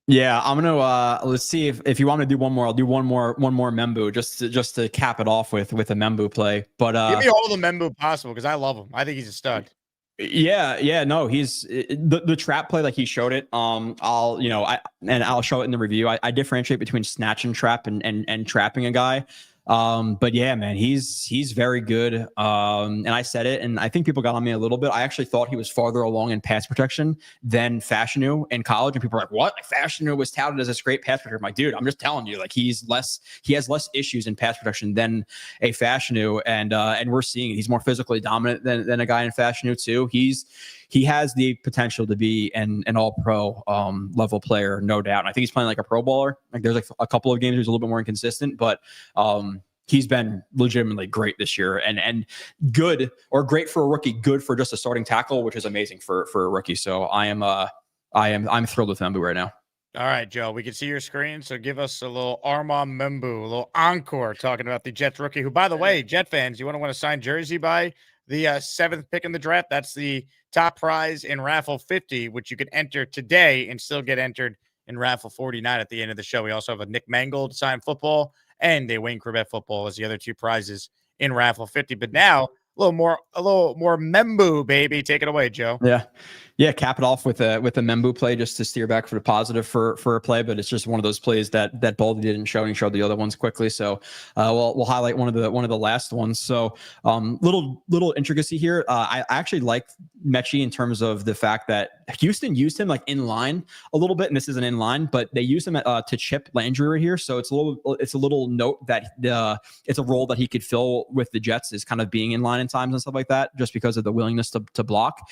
[SPEAKER 6] Yeah, I'm gonna let's see if you want me to do one more. I'll do one more Membu just to cap it off with a Membu play. But
[SPEAKER 2] give me all the Membu possible, because I love him. I think he's a stud.
[SPEAKER 6] Yeah, no, he's the trap play, like he showed it. I'll show it in the review. I differentiate between snatch and trap and trapping a guy. But yeah, man, he's very good. And I said it, and I think people got on me a little bit. I actually thought he was farther along in pass protection than Fashanu in college. And people were like, what? Like, Fashanu was touted as this great pass protector. I'm like, dude, I'm just telling you, like, he has less issues in pass protection than a Fashanu. And we're seeing it. He's more physically dominant than a guy in Fashanu too. He has the potential to be an all-pro level player, no doubt. And I think he's playing like a pro baller. Like, there's like a couple of games he's a little bit more inconsistent, but he's been legitimately great this year, and good, or great for a rookie, good for just a starting tackle, which is amazing for a rookie. So I'm thrilled with Membu right now.
[SPEAKER 2] All right, Joe, we can see your screen, so give us a little Arman Membu, a little encore talking about the Jets rookie, who, by the way, Jet fans, you want to win a signed jersey by the 7th pick in the draft. That's the top prize in Raffle 50, which you can enter today and still get entered in Raffle 49 at the end of the show. We also have a Nick Mangold signed football and a Wayne Corbett football as the other 2 prizes in Raffle 50. But now a little more Membu, baby. Take it away, Joe.
[SPEAKER 6] Yeah, cap it off with a Membu play just to steer back for the positive for a play, but it's just one of those plays that Baldy didn't show, and he showed the other ones quickly. So we'll highlight one of the last ones. So little intricacy here. I actually like Mechie in terms of the fact that Houston used him like in line a little bit, and this isn't in line, but they used him to chip Landry right here. So it's a little note that it's a role that he could fill with the Jets, is kind of being in line in times and stuff like that, just because of the willingness to block.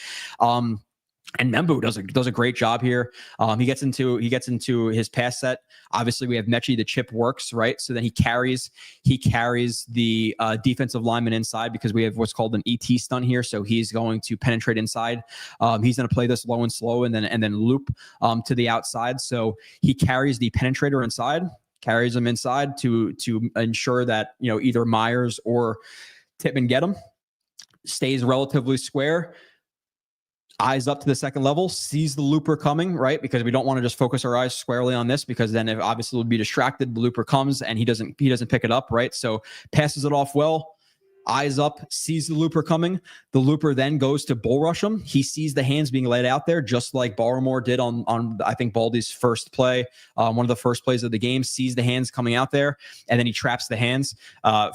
[SPEAKER 6] And Membu does a great job here. He gets into his pass set. Obviously, we have Mechie. The chip works, right? So then he carries the defensive lineman inside, because we have what's called an ET stunt here. So he's going to penetrate inside. He's going to play this low and slow, and then loop to the outside. So he carries the penetrator inside, carries him inside to ensure that either Myers or Tippmann get him. Stays relatively square. Eyes up to the second level, sees the looper coming, right? Because we don't want to just focus our eyes squarely on this, because then obviously we'll be distracted. The looper comes and he doesn't pick it up, right? So passes it off well. Eyes up, sees the looper coming. The looper then goes to bull rush him. He sees the hands being laid out there, just like Barmore did on I think Baldy's first play, one of the first plays of the game. Sees the hands coming out there, and then he traps the hands.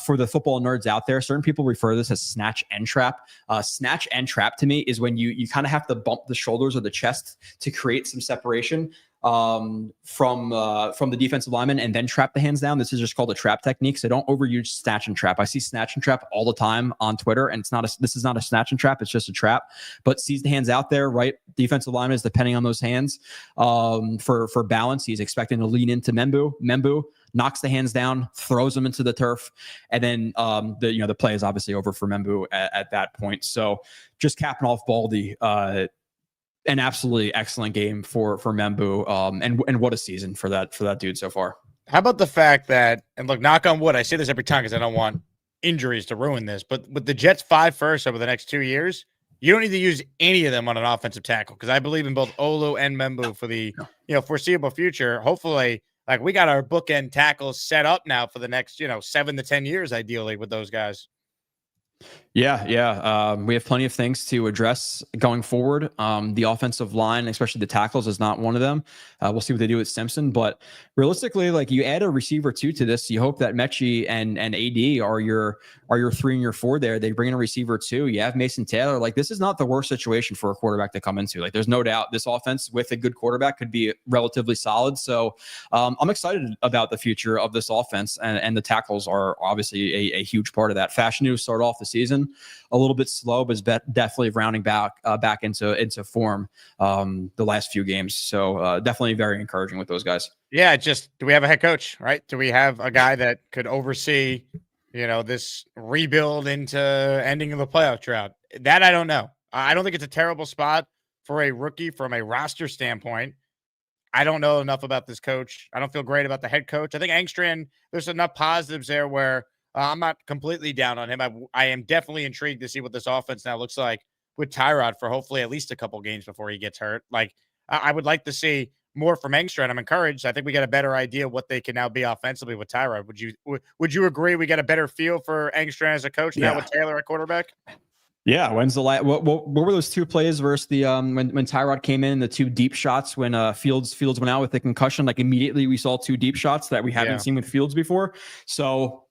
[SPEAKER 6] For the football nerds out there, certain people refer to this as snatch and trap. Snatch and trap to me is when you kind of have to bump the shoulders or the chest to create some separation from the defensive lineman, and then trap the hands down. This is just called a trap technique. So don't overuse snatch and trap. I see snatch and trap all the time on Twitter, and this is not a snatch and trap. It's just a trap. But sees the hands out there, right? Defensive lineman is depending on those hands for balance. He's expecting to lean into Membu. Membu knocks the hands down, throws them into the turf, and then the play is obviously over for Membu at that point. So just capping off Baldy. An absolutely excellent game for Membu, and what a season for that dude so far.
[SPEAKER 2] How about the fact that, and look, knock on wood, I say this every time because I don't want injuries to ruin this, but with the Jets 5 firsts over the next 2 years, you don't need to use any of them on an offensive tackle, because I believe in both Olu and Membu for the foreseeable future. Hopefully, like, we got our bookend tackles set up now for the next 7 to 10 years, ideally, with those guys.
[SPEAKER 6] Yeah. We have plenty of things to address going forward. The offensive line, especially the tackles, is not one of them. We'll see what they do with Simpson, but realistically, like, you add a receiver 2 to this, you hope that Mechie and AD are your 3 and your 4 there. They bring in a receiver 2. You have Mason Taylor. Like, this is not the worst situation for a quarterback to come into. Like, there's no doubt this offense with a good quarterback could be relatively solid. So I'm excited about the future of this offense, and the tackles are obviously a huge part of that. Fashion News start off the season a little bit slow, but is definitely rounding back into form the last few games. So definitely very encouraging with those guys.
[SPEAKER 2] Yeah, just, do we have a head coach, right? Do we have a guy that could oversee, this rebuild into ending of the playoff drought? That I don't know. I don't think it's a terrible spot for a rookie from a roster standpoint. I don't know enough about this coach. I don't feel great about the head coach. I think Engstrand, there's enough positives there where I'm not completely down on him. I am definitely intrigued to see what this offense now looks like with Tyrod for hopefully at least a couple games before he gets hurt. Like, I would like to see more from Engstrand. I'm encouraged. I think we get a better idea of what they can now be offensively with Tyrod. Would you agree we get a better feel for Engstrand as a coach now with Taylor at quarterback?
[SPEAKER 6] Yeah, when's the last? What were those 2 plays versus the when Tyrod came in, the 2 deep shots when Fields went out with the concussion? Like, immediately we saw 2 deep shots that we haven't seen with Fields before. So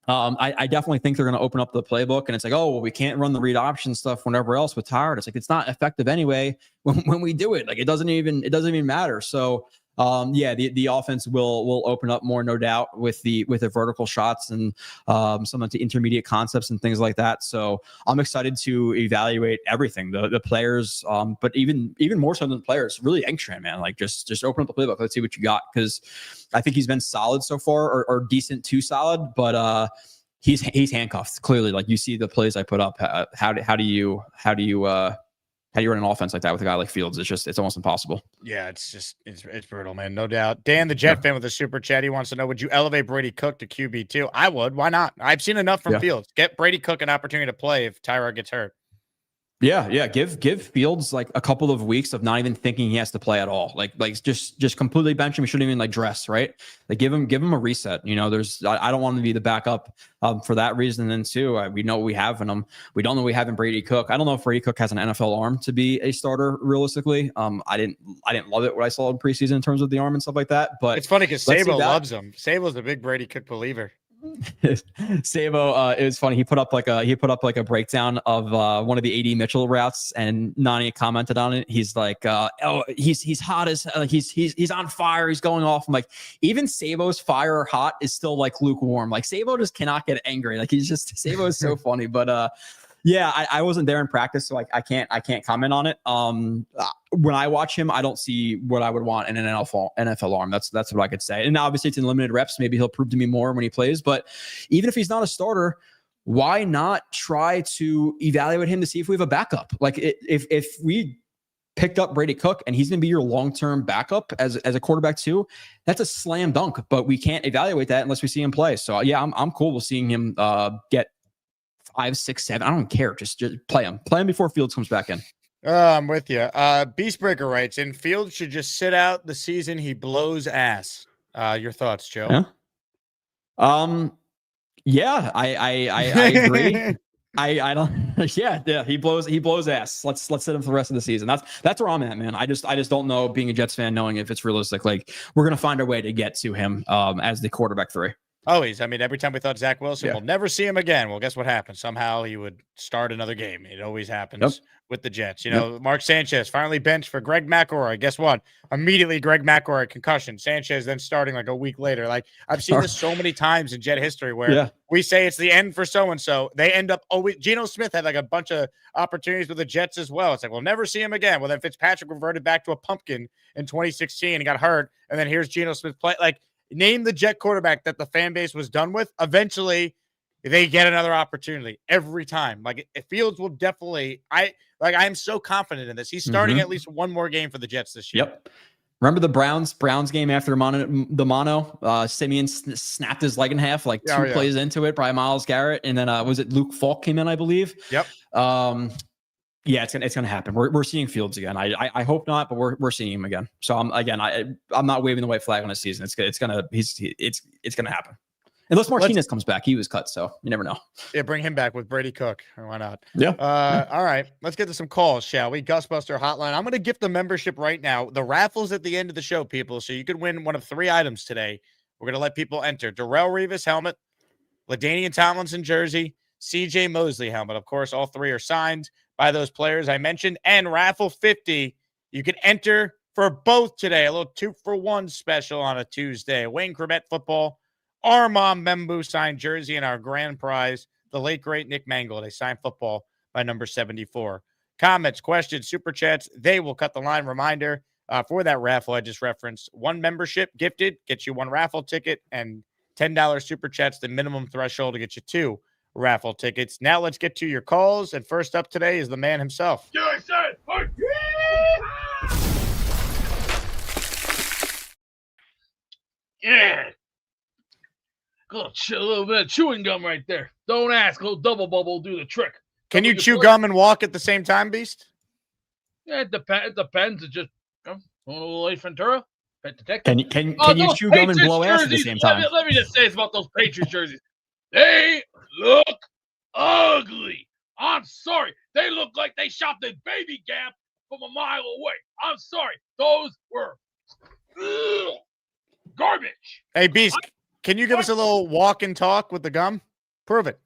[SPEAKER 6] I definitely think they're going to open up the playbook, and it's like, oh, well, we can't run the read option stuff whenever else with Tyrod. It's like, it's not effective anyway when we do it. Like, it doesn't even matter. So the offense will open up more, no doubt, with the vertical shots and some of the intermediate concepts and things like that. So I'm excited to evaluate everything, the players, but even more so than the players, really Engstrand, man. Like, just open up the playbook. Let's see what you got, because I think he's been solid so far, or decent to solid, but he's handcuffed clearly. Like, you see the plays I put up. How do you How do you run an offense like that with a guy like Fields? It's almost impossible.
[SPEAKER 2] Yeah, it's brutal, man. No doubt. Dan, the Jet fan with the super chat, he wants to know, would you elevate Brady Cook to QB2? I would. Why not? I've seen enough from Fields. Get Brady Cook an opportunity to play if Tyrod gets hurt.
[SPEAKER 6] Yeah. Give Fields like a couple of weeks of not even thinking he has to play at all. Like just completely bench him. He shouldn't even like dress, right? Like give him a reset. You know, I don't want him to be the backup for that reason. And then too, we know what we have in him. We don't know what we have in Brady Cook. I don't know if Brady Cook has an NFL arm to be a starter realistically. I didn't love it what I saw in preseason in terms of the arm and stuff like that. But
[SPEAKER 2] it's funny because Sabo loves him. Sabo's a big Brady Cook believer.
[SPEAKER 6] Sabo, it was funny. He put up like a breakdown of one of the AD Mitchell routes, and Nani commented on it. He's like, "Oh, he's hot as he's on fire. He's going off." I'm like, even Sabo's fire or hot is still like lukewarm. Like Sabo just cannot get angry. Like Sabo is so funny. But yeah, I wasn't there in practice, so I can't comment on it. When I watch him, I don't see what I would want in an NFL arm. That's what I could say. And obviously, it's in limited reps. Maybe he'll prove to me more when he plays. But even if he's not a starter, why not try to evaluate him to see if we have a backup? Like if we picked up Brady Cook and he's going to be your long-term backup as a quarterback too, that's a slam dunk. But we can't evaluate that unless we see him play. So yeah, I'm cool with seeing him get 5, 6, 7. I don't care. Just play him before Fields comes back in.
[SPEAKER 2] I'm with you. Beastbreaker writes, in Fields should just sit out the season he blows ass. Your thoughts, Joe?
[SPEAKER 6] Yeah, I agree. I don't. Yeah. He blows ass. Let's sit him for the rest of the season. That's where I'm at, man. I just don't know, being a Jets fan, knowing if it's realistic. Like we're gonna find our way to get to him as the quarterback 3.
[SPEAKER 2] Always. I mean, every time we thought Zach Wilson, we'll never see him again. Well, guess what happened? Somehow he would start another game. It always happens with the Jets. You know, Mark Sanchez finally benched for Greg McElroy. Guess what? Immediately, Greg McElroy concussion. Sanchez then starting like a week later. Like I've seen this so many times in Jet history where we say it's the end for so-and-so. They end up always. Geno Smith had like a bunch of opportunities with the Jets as well. It's like, we'll never see him again. Well, then Fitzpatrick reverted back to a pumpkin in 2016 and got hurt. And then here's Geno Smith play. Like, name the Jet quarterback that the fan base was done with. Eventually, they get another opportunity every time. Like Fields will definitely. I'm so confident in this. He's starting at least one more game for the Jets this year.
[SPEAKER 6] Yep. Remember the Browns game after the mono? Simeon snapped his leg in half, like two plays into it. Probably Myles Garrett, and then was it Luke Falk came in? I believe.
[SPEAKER 2] Yep.
[SPEAKER 6] Yeah, it's gonna happen. We're seeing Fields again. I hope not, but we're seeing him again. So I'm not waving the white flag on his season. It's gonna happen. Unless Martinez comes back, he was cut, so you never know.
[SPEAKER 2] Yeah, bring him back with Brady Cook. Or why not?
[SPEAKER 6] Yeah.
[SPEAKER 2] All right, let's get to some calls, shall we? Gusbuster Hotline. I'm going to gift the membership right now. The raffle's at the end of the show, people, so you could win one of 3 items today. We're going to let people enter. Darrelle Revis helmet, LaDainian Tomlinson jersey, CJ Mosley helmet. Of course, all 3 are signed by those players I mentioned. And raffle 50. You can enter for both today. A little 2-for-1 special on a Tuesday. Wayne Cremette football. Arman Membu signed jersey, and our grand prize, the late, great Nick Mangold, a signed football by number 74. Comments, questions, super chats, they will cut the line. Reminder for that raffle I just referenced, 1 membership gifted gets you 1 raffle ticket, and $10 super chats, the minimum threshold to get you 2 raffle tickets. Now let's get to your calls, and first up today is the man himself.
[SPEAKER 8] Yeah. A little bit of chewing gum right there. Don't ask. A little double bubble will do the trick.
[SPEAKER 2] Can you chew gum and walk at the same time, Beast?
[SPEAKER 8] Yeah, it depends. It's just a little Ace Ventura.
[SPEAKER 6] Can you chew gum and blow ass at the same time?
[SPEAKER 8] Let me just say this about those Patriots jerseys. They look ugly. I'm sorry. They look like they shopped at Baby Gap from a mile away. I'm sorry. Those were garbage.
[SPEAKER 2] Hey, Beast. Can you give us a little walk and talk with the gum? Prove it.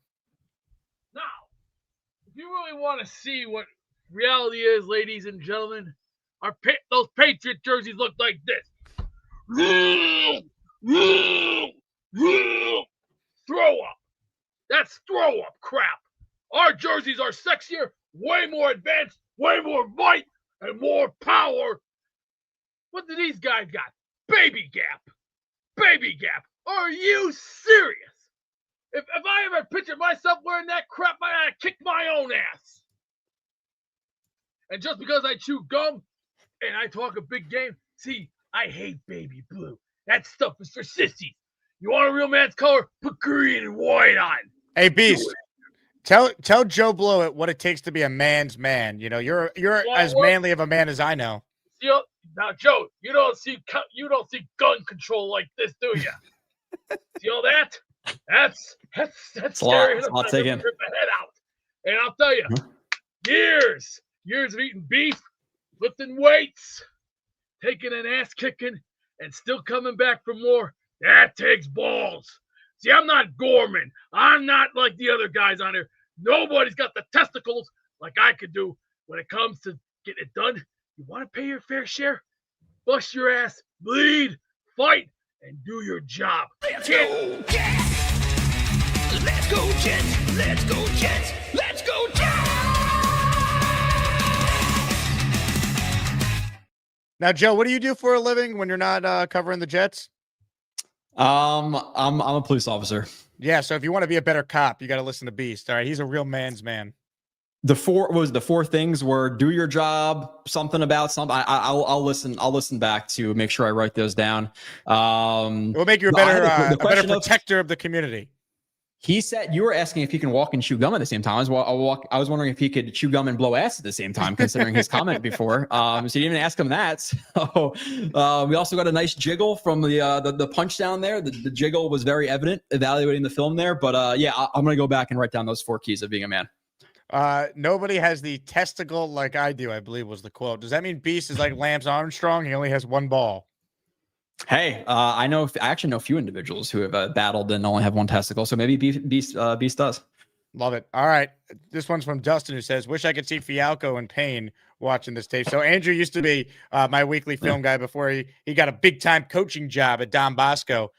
[SPEAKER 8] Now, if you really want to see what reality is, ladies and gentlemen, those Patriot jerseys look like this. Throw up. That's throw up crap. Our jerseys are sexier, way more advanced, way more might, and more power. What do these guys got? Baby Gap. Baby Gap. Are you serious? If I ever pictured myself wearing that crap, I'd kick my own ass. And just because I chew gum and I talk a big game, see, I hate baby blue. That stuff is for sissies. You want a real man's color? Put green and white on.
[SPEAKER 2] Hey, Beast. Tell Joe Blewett what it takes to be a man's man. You know, you're as manly of a man as I know.
[SPEAKER 8] Now, Joe, you don't see gun control like this, do you? See all that? That's scary.
[SPEAKER 6] It's a lot taken.
[SPEAKER 8] Rip the head out. And I'll tell you, years of eating beef, lifting weights, taking an ass kicking, and still coming back for more. That takes balls. See, I'm not Gorman. I'm not like the other guys on here. Nobody's got the testicles like I could do when it comes to getting it done. You want to pay your fair share? Bust your ass, bleed, fight, and do your job.
[SPEAKER 1] Let's go, Jets! Let's go, Jets! Let's go, Jets! Let's go, Jets!
[SPEAKER 2] Now, Joe, what do you do for a living when you're not covering the Jets?
[SPEAKER 6] I'm a police officer.
[SPEAKER 2] Yeah, so if you want to be a better cop, you got to listen to Beast. All right, he's a real man's man.
[SPEAKER 6] The four things were do your job, something about something. I'll listen back to make sure I write those down.
[SPEAKER 2] It will make you a better protector of the community.
[SPEAKER 6] He said you were asking if he can walk and chew gum at the same time. I was wondering if he could chew gum and blow ass at the same time, considering his comment before. So you didn't even ask him that. So we also got a nice jiggle from the punch down there. The jiggle was very evident evaluating the film there. But yeah, I'm gonna go back and write down those 4 keys of being a man.
[SPEAKER 2] Nobody has the testicle like I do, I believe was the quote. Does that mean Beast is like Lance Armstrong? He only has 1 ball.
[SPEAKER 6] Hey, I actually know a few individuals who have battled and only have 1 testicle. So maybe Beast does.
[SPEAKER 2] Love it. All right. This one's from Dustin, who says, wish I could see Fialco in pain watching this tape. So Andrew used to be my weekly film guy before he got a big time coaching job at Don Bosco.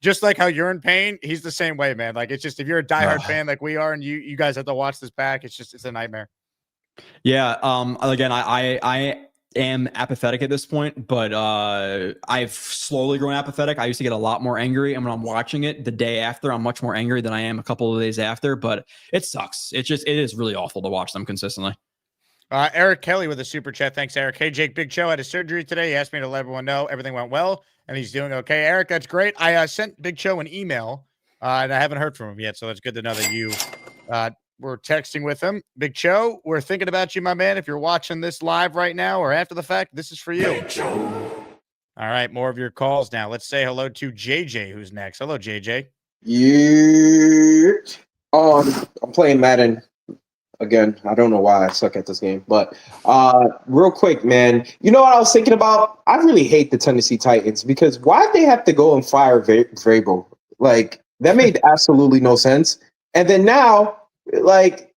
[SPEAKER 2] Just like how you're in pain, he's the same way, man. Like, it's just, if you're a diehard fan like we are and you guys have to watch this back, it's a nightmare.
[SPEAKER 6] Yeah. Again, I am apathetic at this point, but I've slowly grown apathetic. I used to get a lot more angry, and when I'm watching it the day after, I'm much more angry than I am a couple of days after. But it sucks. It is really awful to watch them consistently.
[SPEAKER 2] Eric Kelly with a super chat. Thanks, Eric. Hey, Jake, Big Show had a surgery today. He asked me to let everyone know everything went well and he's doing okay. Eric, that's great. I sent Big Show an email and I haven't heard from him yet, so it's good to know that you were texting with him. Big Show, we're thinking about you, my man. If you're watching this live right now or after the fact, this is for you. All right, more of your calls now. Let's say hello to JJ, who's next. Hello, JJ.
[SPEAKER 9] Yeah. I'm playing Madden again. I don't know why I suck at this game, but real quick, man. You know what I was thinking about? I really hate the Tennessee Titans because why'd they have to go and fire Vrabel? Like, that made absolutely no sense. And then now, like,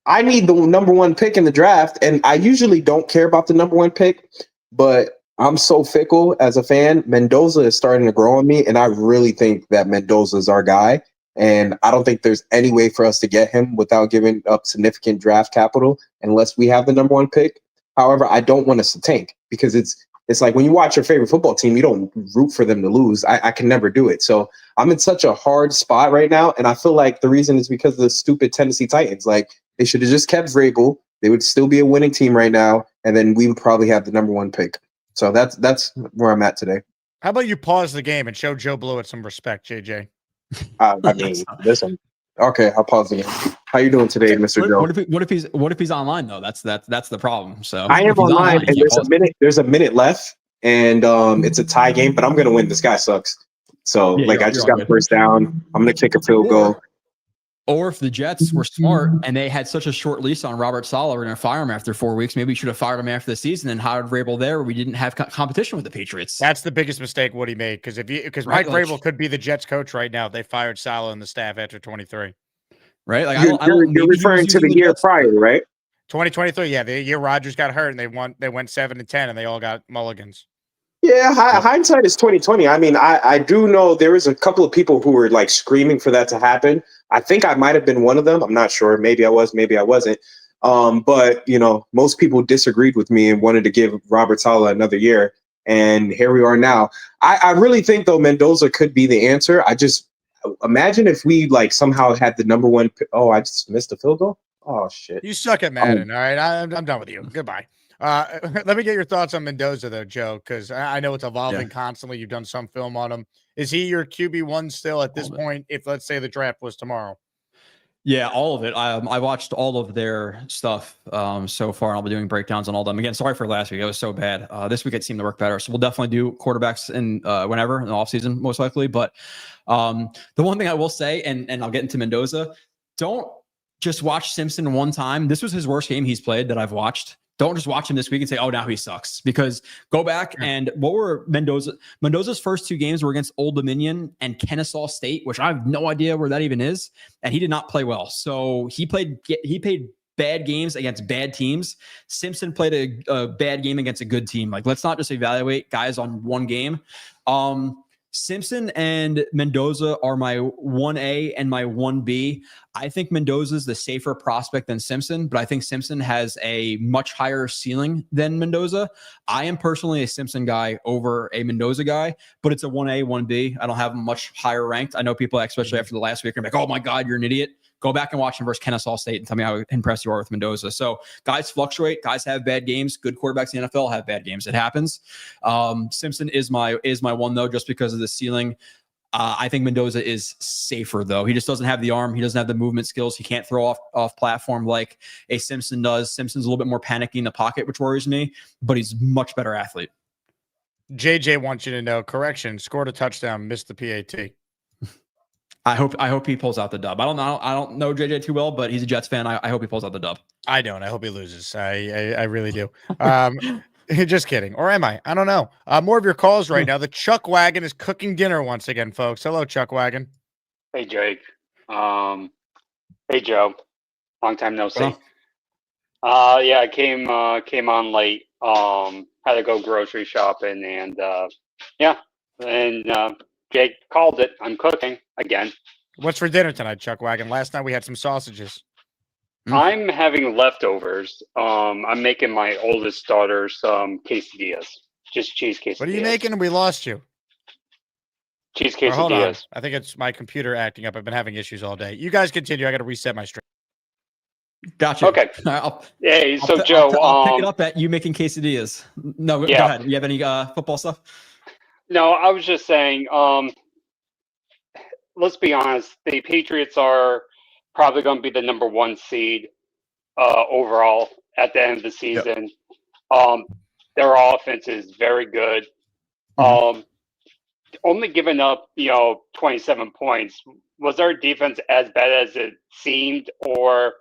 [SPEAKER 9] I need the number 1 pick in the draft, and I usually don't care about the number 1 pick, but I'm so fickle as a fan. Mendoza is starting to grow on me, and I really think that Mendoza is our guy. And I don't think there's any way for us to get him without giving up significant draft capital unless we have the number 1 pick. However, I don't want us to tank because it's like when you watch your favorite football team, you don't root for them to lose. I can never do it. So I'm in such a hard spot right now. And I feel like the reason is because of the stupid Tennessee Titans. Like, they should have just kept Vrabel. They would still be a winning team right now. And then we would probably have the number 1 pick. So that's where I'm at today.
[SPEAKER 2] How about you pause the game and show Joe Blewett some respect, JJ?
[SPEAKER 9] I mean, listen. Okay, I'll pause the game. How you doing today, Mr. Joe?
[SPEAKER 6] What if he's online though? That's the problem. So
[SPEAKER 9] I am online, and there's a minute left, and it's a tie game, but I'm gonna win. This guy sucks. So I just got the first down. I'm gonna kick a field goal.
[SPEAKER 6] Or if the Jets were smart and they had such a short lease on Robert Saleh, we're going to fire him after 4 weeks. Maybe we should have fired him after the season and hired Vrabel there where we didn't have competition with the Patriots.
[SPEAKER 2] That's the biggest mistake Woody made because Mike Vrabel could be the Jets coach right now if they fired Saleh and the staff after 23.
[SPEAKER 6] Right? Like
[SPEAKER 9] you're referring to the year prior, right?
[SPEAKER 2] 2023, yeah. The year Rodgers got hurt and they went 7-10 and they all got mulligans.
[SPEAKER 9] Yeah, hindsight is 2020. I mean, I do know there was a couple of people who were like screaming for that to happen. I think I might have been one of them. I'm not sure. Maybe I was, maybe I wasn't. But, you know, most people disagreed with me and wanted to give Robert Saleh another year. And here we are now. I really think, though, Mendoza could be the answer. I just imagine if we like somehow had the number 1 pick. Oh, I just missed a field goal. Oh shit.
[SPEAKER 2] You suck at Madden. All right, I'm done with you. Goodbye. Let me get your thoughts on Mendoza though, Joe, because I know it's evolving constantly. You've done some film on him. Is he your QB1 still at this point? If let's say the draft was tomorrow.
[SPEAKER 6] Yeah, all of it. I watched all of their stuff so far, and I'll be doing breakdowns on all of them. Again, sorry for last week; it was so bad. This week it seemed to work better, so we'll definitely do quarterbacks in whenever in the offseason, most likely. But the one thing I will say, and I'll get into Mendoza, don't just watch Simpson one time. This was his worst game he's played that I've watched. Don't just watch him this week and say, oh, now he sucks. Because go back and what were Mendoza's first 2 games were against Old Dominion and Kennesaw State, which I have no idea where that even is. And he did not play well. So he played bad games against bad teams. Simpson played a bad game against a good team. Like, let's not just evaluate guys on one game. Simpson and Mendoza are my 1A and my 1B. I think Mendoza is the safer prospect than Simpson, but I think Simpson has a much higher ceiling than Mendoza. I am personally a Simpson guy over a Mendoza guy, but it's a 1A, 1B. I don't have him much higher ranked. I know people, especially after the last week, are like, oh my God, you're an idiot. Go back and watch him versus Kennesaw State and tell me how impressed you are with Mendoza. So guys fluctuate. Guys have bad games. Good quarterbacks in the NFL have bad games. It happens. Simpson is my one though, just because of the ceiling. I think Mendoza is safer though. He just doesn't have the arm. He doesn't have the movement skills. He can't throw off platform like a Simpson does. Simpson's a little bit more panicky in the pocket, which worries me, but he's much better athlete.
[SPEAKER 2] JJ wants you to know, correction, scored a touchdown, missed the PAT.
[SPEAKER 6] I hope he pulls out the dub. I don't know JJ too well, but he's a Jets fan. I hope he pulls out the dub.
[SPEAKER 2] I don't. I hope he loses. I really do. Just kidding. Or am I? I don't know. More of your calls right now. The Chuck Wagon is cooking dinner once again, folks. Hello, Chuck Wagon.
[SPEAKER 10] Hey, Jake. Hey, Joe. Long time no see. Yeah, I came on late. Had to go grocery shopping, and Jake called it. I'm cooking again.
[SPEAKER 2] What's for dinner tonight, Chuck Wagon? Last night we had some sausages.
[SPEAKER 10] I'm having leftovers. I'm making my oldest daughter some quesadillas. Just cheese quesadillas.
[SPEAKER 2] What are you making? We lost you.
[SPEAKER 10] Cheese
[SPEAKER 2] quesadillas. Hold on.
[SPEAKER 10] quesadillas.
[SPEAKER 2] I think it's my computer acting up. I've been having issues all day. You guys continue. I got to reset my stream.
[SPEAKER 6] Gotcha.
[SPEAKER 10] Okay. Joe,
[SPEAKER 6] I'll pick it up at you making quesadillas. No, go ahead. You have any football stuff?
[SPEAKER 10] No, I was just saying, let's be honest, the Patriots are probably going to be the number 1 seed overall at the end of the season. Yep. Their offense is very good. Only giving up, 27 points. Was our defense as bad as it seemed, or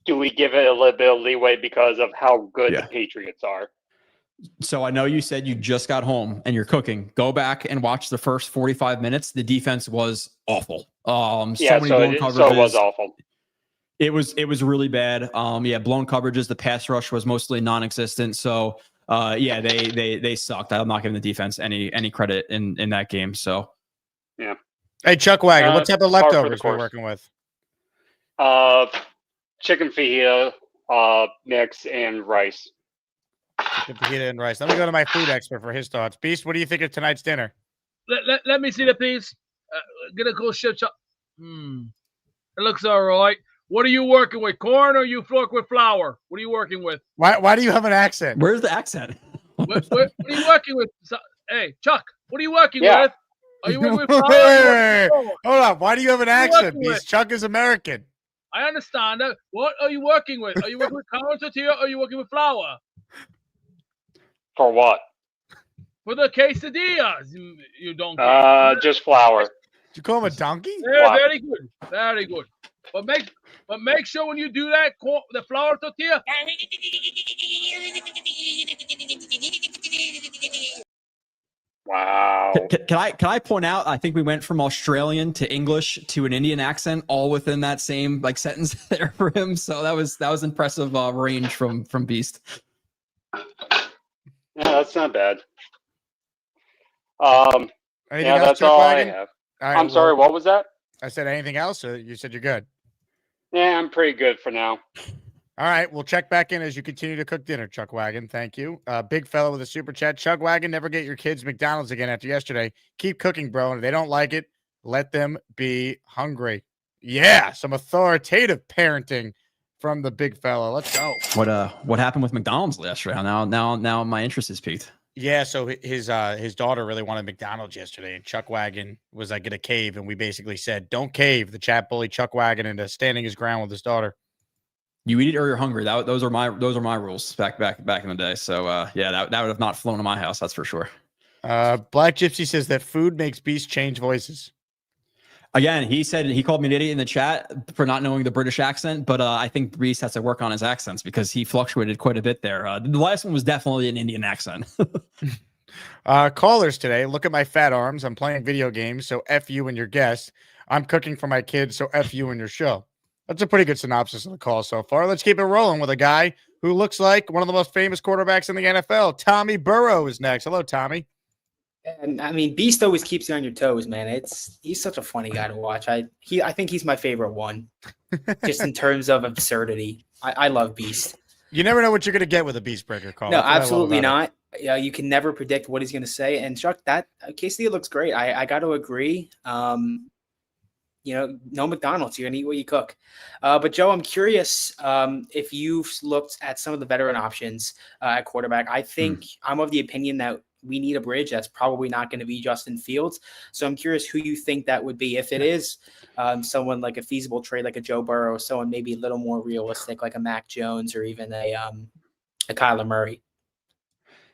[SPEAKER 10] do we give it a little bit of leeway because of how good the Patriots are?
[SPEAKER 6] So I know you said you just got home and you're cooking. Go back and watch the first 45 minutes. The defense was awful. So it was
[SPEAKER 10] awful.
[SPEAKER 6] It was really bad. Blown coverages. The pass rush was mostly non-existent. So they sucked. I'm not giving the defense any credit in that game. So
[SPEAKER 10] yeah.
[SPEAKER 2] Hey, Chuck Wagon, what type of leftovers we're working with?
[SPEAKER 10] Chicken fajita, mix, and rice.
[SPEAKER 2] Fajita and rice. Let me go to my food expert for his thoughts. Beast, what do you think of tonight's dinner?
[SPEAKER 8] Let me see the piece. Gonna go ship. It looks all right. What are you working with? Corn or you work with flour? What are you working with?
[SPEAKER 2] Why do you have an accent?
[SPEAKER 6] Where's the accent?
[SPEAKER 8] What are you working with? Hey, Chuck, what are you working with? Are you working with flour?
[SPEAKER 2] Wait. Hold on. Why do you have an accent, Beast? Chuck is American.
[SPEAKER 8] I understand that. What are you working with? Are you working with corn tortilla or are you working with flour?
[SPEAKER 10] For what?
[SPEAKER 8] For the quesadillas, you donkey.
[SPEAKER 10] Just flour.
[SPEAKER 2] Did you call him a donkey?
[SPEAKER 8] Yeah, very good, very good. But make sure when you do that, the flour tortilla.
[SPEAKER 10] Wow.
[SPEAKER 6] Can I point out? I think we went from Australian to English to an Indian accent, all within that same sentence there for him. So that was impressive range from Beast.
[SPEAKER 10] Yeah, that's not bad.
[SPEAKER 2] That's
[SPEAKER 10] all I have. I'm sorry, what was that?
[SPEAKER 2] I said anything else, or you said you're good?
[SPEAKER 10] Yeah, I'm pretty good for now.
[SPEAKER 2] All right, we'll check back in as you continue to cook dinner, Chuck Wagon. Thank you. Big fella with a super chat. Chuck Wagon, never get your kids McDonald's again after yesterday. Keep cooking, bro, and if they don't like it, let them be hungry. Yeah, some authoritative parenting from the big fella. Let's go.
[SPEAKER 6] What happened with McDonald's yesterday? Now my interest is piqued.
[SPEAKER 2] Yeah, so his daughter really wanted McDonald's yesterday, and Chuck Wagon was like in a cave, and we basically said, "Don't cave." The chat bullied Chuck Wagon into standing his ground with his daughter.
[SPEAKER 6] You eat it or you're hungry. Those are my rules back in the day. So yeah, that would have not flown in my house. That's for sure.
[SPEAKER 2] Black Gypsy says that food makes beasts change voices.
[SPEAKER 6] Again, he called me an idiot in the chat for not knowing the British accent, but I think Reese has to work on his accents because he fluctuated quite a bit there. The last one was definitely an Indian accent.
[SPEAKER 2] Callers today, look at my fat arms. I'm playing video games, so F you and your guest. I'm cooking for my kids, so F you and your show. That's a pretty good synopsis of the call so far. Let's keep it rolling with a guy who looks like one of the most famous quarterbacks in the NFL. Tommy Burrow is next. Hello, Tommy.
[SPEAKER 11] And I mean, Beast always keeps you on your toes, man. He's such a funny guy to watch. I think he's my favorite one, just in terms of absurdity. I love Beast.
[SPEAKER 2] You never know what you're gonna get with a Beast Breaker call.
[SPEAKER 11] No, absolutely not. You can never predict what he's gonna say. And Chuck, that Casey looks great. I got to agree. No McDonald's. You're gonna eat what you cook. But Joe, I'm curious if you've looked at some of the veteran options at quarterback. I think I'm of the opinion that we need a bridge. That's probably not going to be Justin Fields. So I'm curious who you think that would be. If it is someone like a feasible trade, like a Joe Burrow, someone maybe a little more realistic, like a Mac Jones or even a Kyler Murray.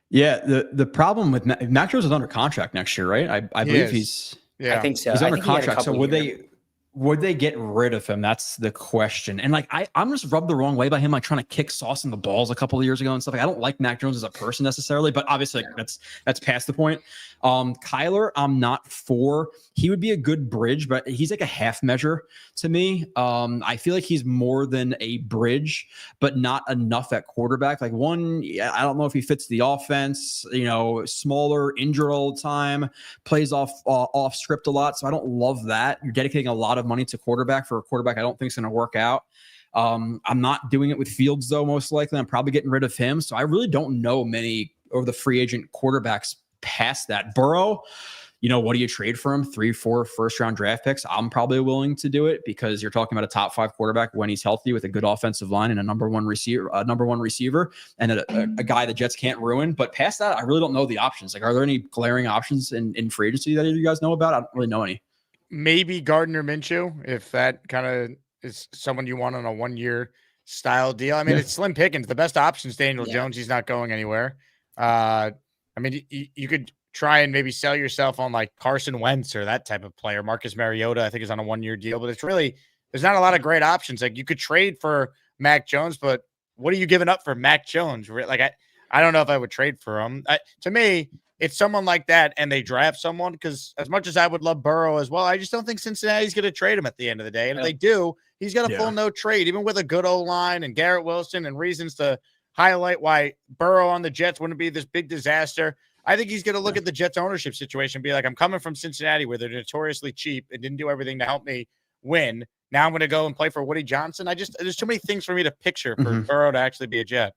[SPEAKER 6] Yeah, the problem with Mac Jones is under contract next year, right? I believe he's.
[SPEAKER 11] Yeah, I think so.
[SPEAKER 6] He's under contract. So would they get rid of him? That's the question. And like I'm just rubbed the wrong way by him, like trying to kick sauce in the balls a couple of years ago and stuff. Like I don't like Mac Jones as a person necessarily, but obviously that's past the point. Kyler, I'm not for. He would be a good bridge, but he's like a half measure to me. I feel like he's more than a bridge, but not enough at quarterback. Like I don't know if he fits the offense, smaller, injured all the time, plays off script a lot. So I don't love that. You're dedicating a lot of money to quarterback for a quarterback I don't think is going to work out. I'm not doing it with Fields, though, most likely. I'm probably getting rid of him. So I really don't know many of the free agent quarterbacks past that. Burrow, what do you trade for him? 3-4 first-round draft picks. I'm probably willing to do it because you're talking about a top 5 quarterback when he's healthy with a good offensive line and a number one receiver, and a guy the Jets can't ruin. But past that, I really don't know the options. Like, are there any glaring options in free agency that you guys know about? I don't really know any.
[SPEAKER 2] Maybe Gardner Minshew, if that kind of is someone you want on a 1-year style deal. I mean, it's slim pickings. The best option is Daniel Jones. He's not going anywhere. I mean, you could try and maybe sell yourself on like Carson Wentz or that type of player. Marcus Mariota, I think, is on a 1-year deal, but there's not a lot of great options. Like you could trade for Mac Jones, but what are you giving up for Mac Jones? Like, I don't know if I would trade for him. To me, it's someone like that, and they draft someone because as much as I would love Burrow as well, I just don't think Cincinnati's going to trade him at the end of the day. And if they do, he's got a full no trade, even with a good O-line and Garrett Wilson and reasons to highlight why Burrow on the Jets wouldn't be this big disaster. I think he's going to look at the Jets ownership situation and be like, I'm coming from Cincinnati where they're notoriously cheap and didn't do everything to help me win. Now I'm going to go and play for Woody Johnson. There's too many things for me to picture for Burrow to actually be a Jet.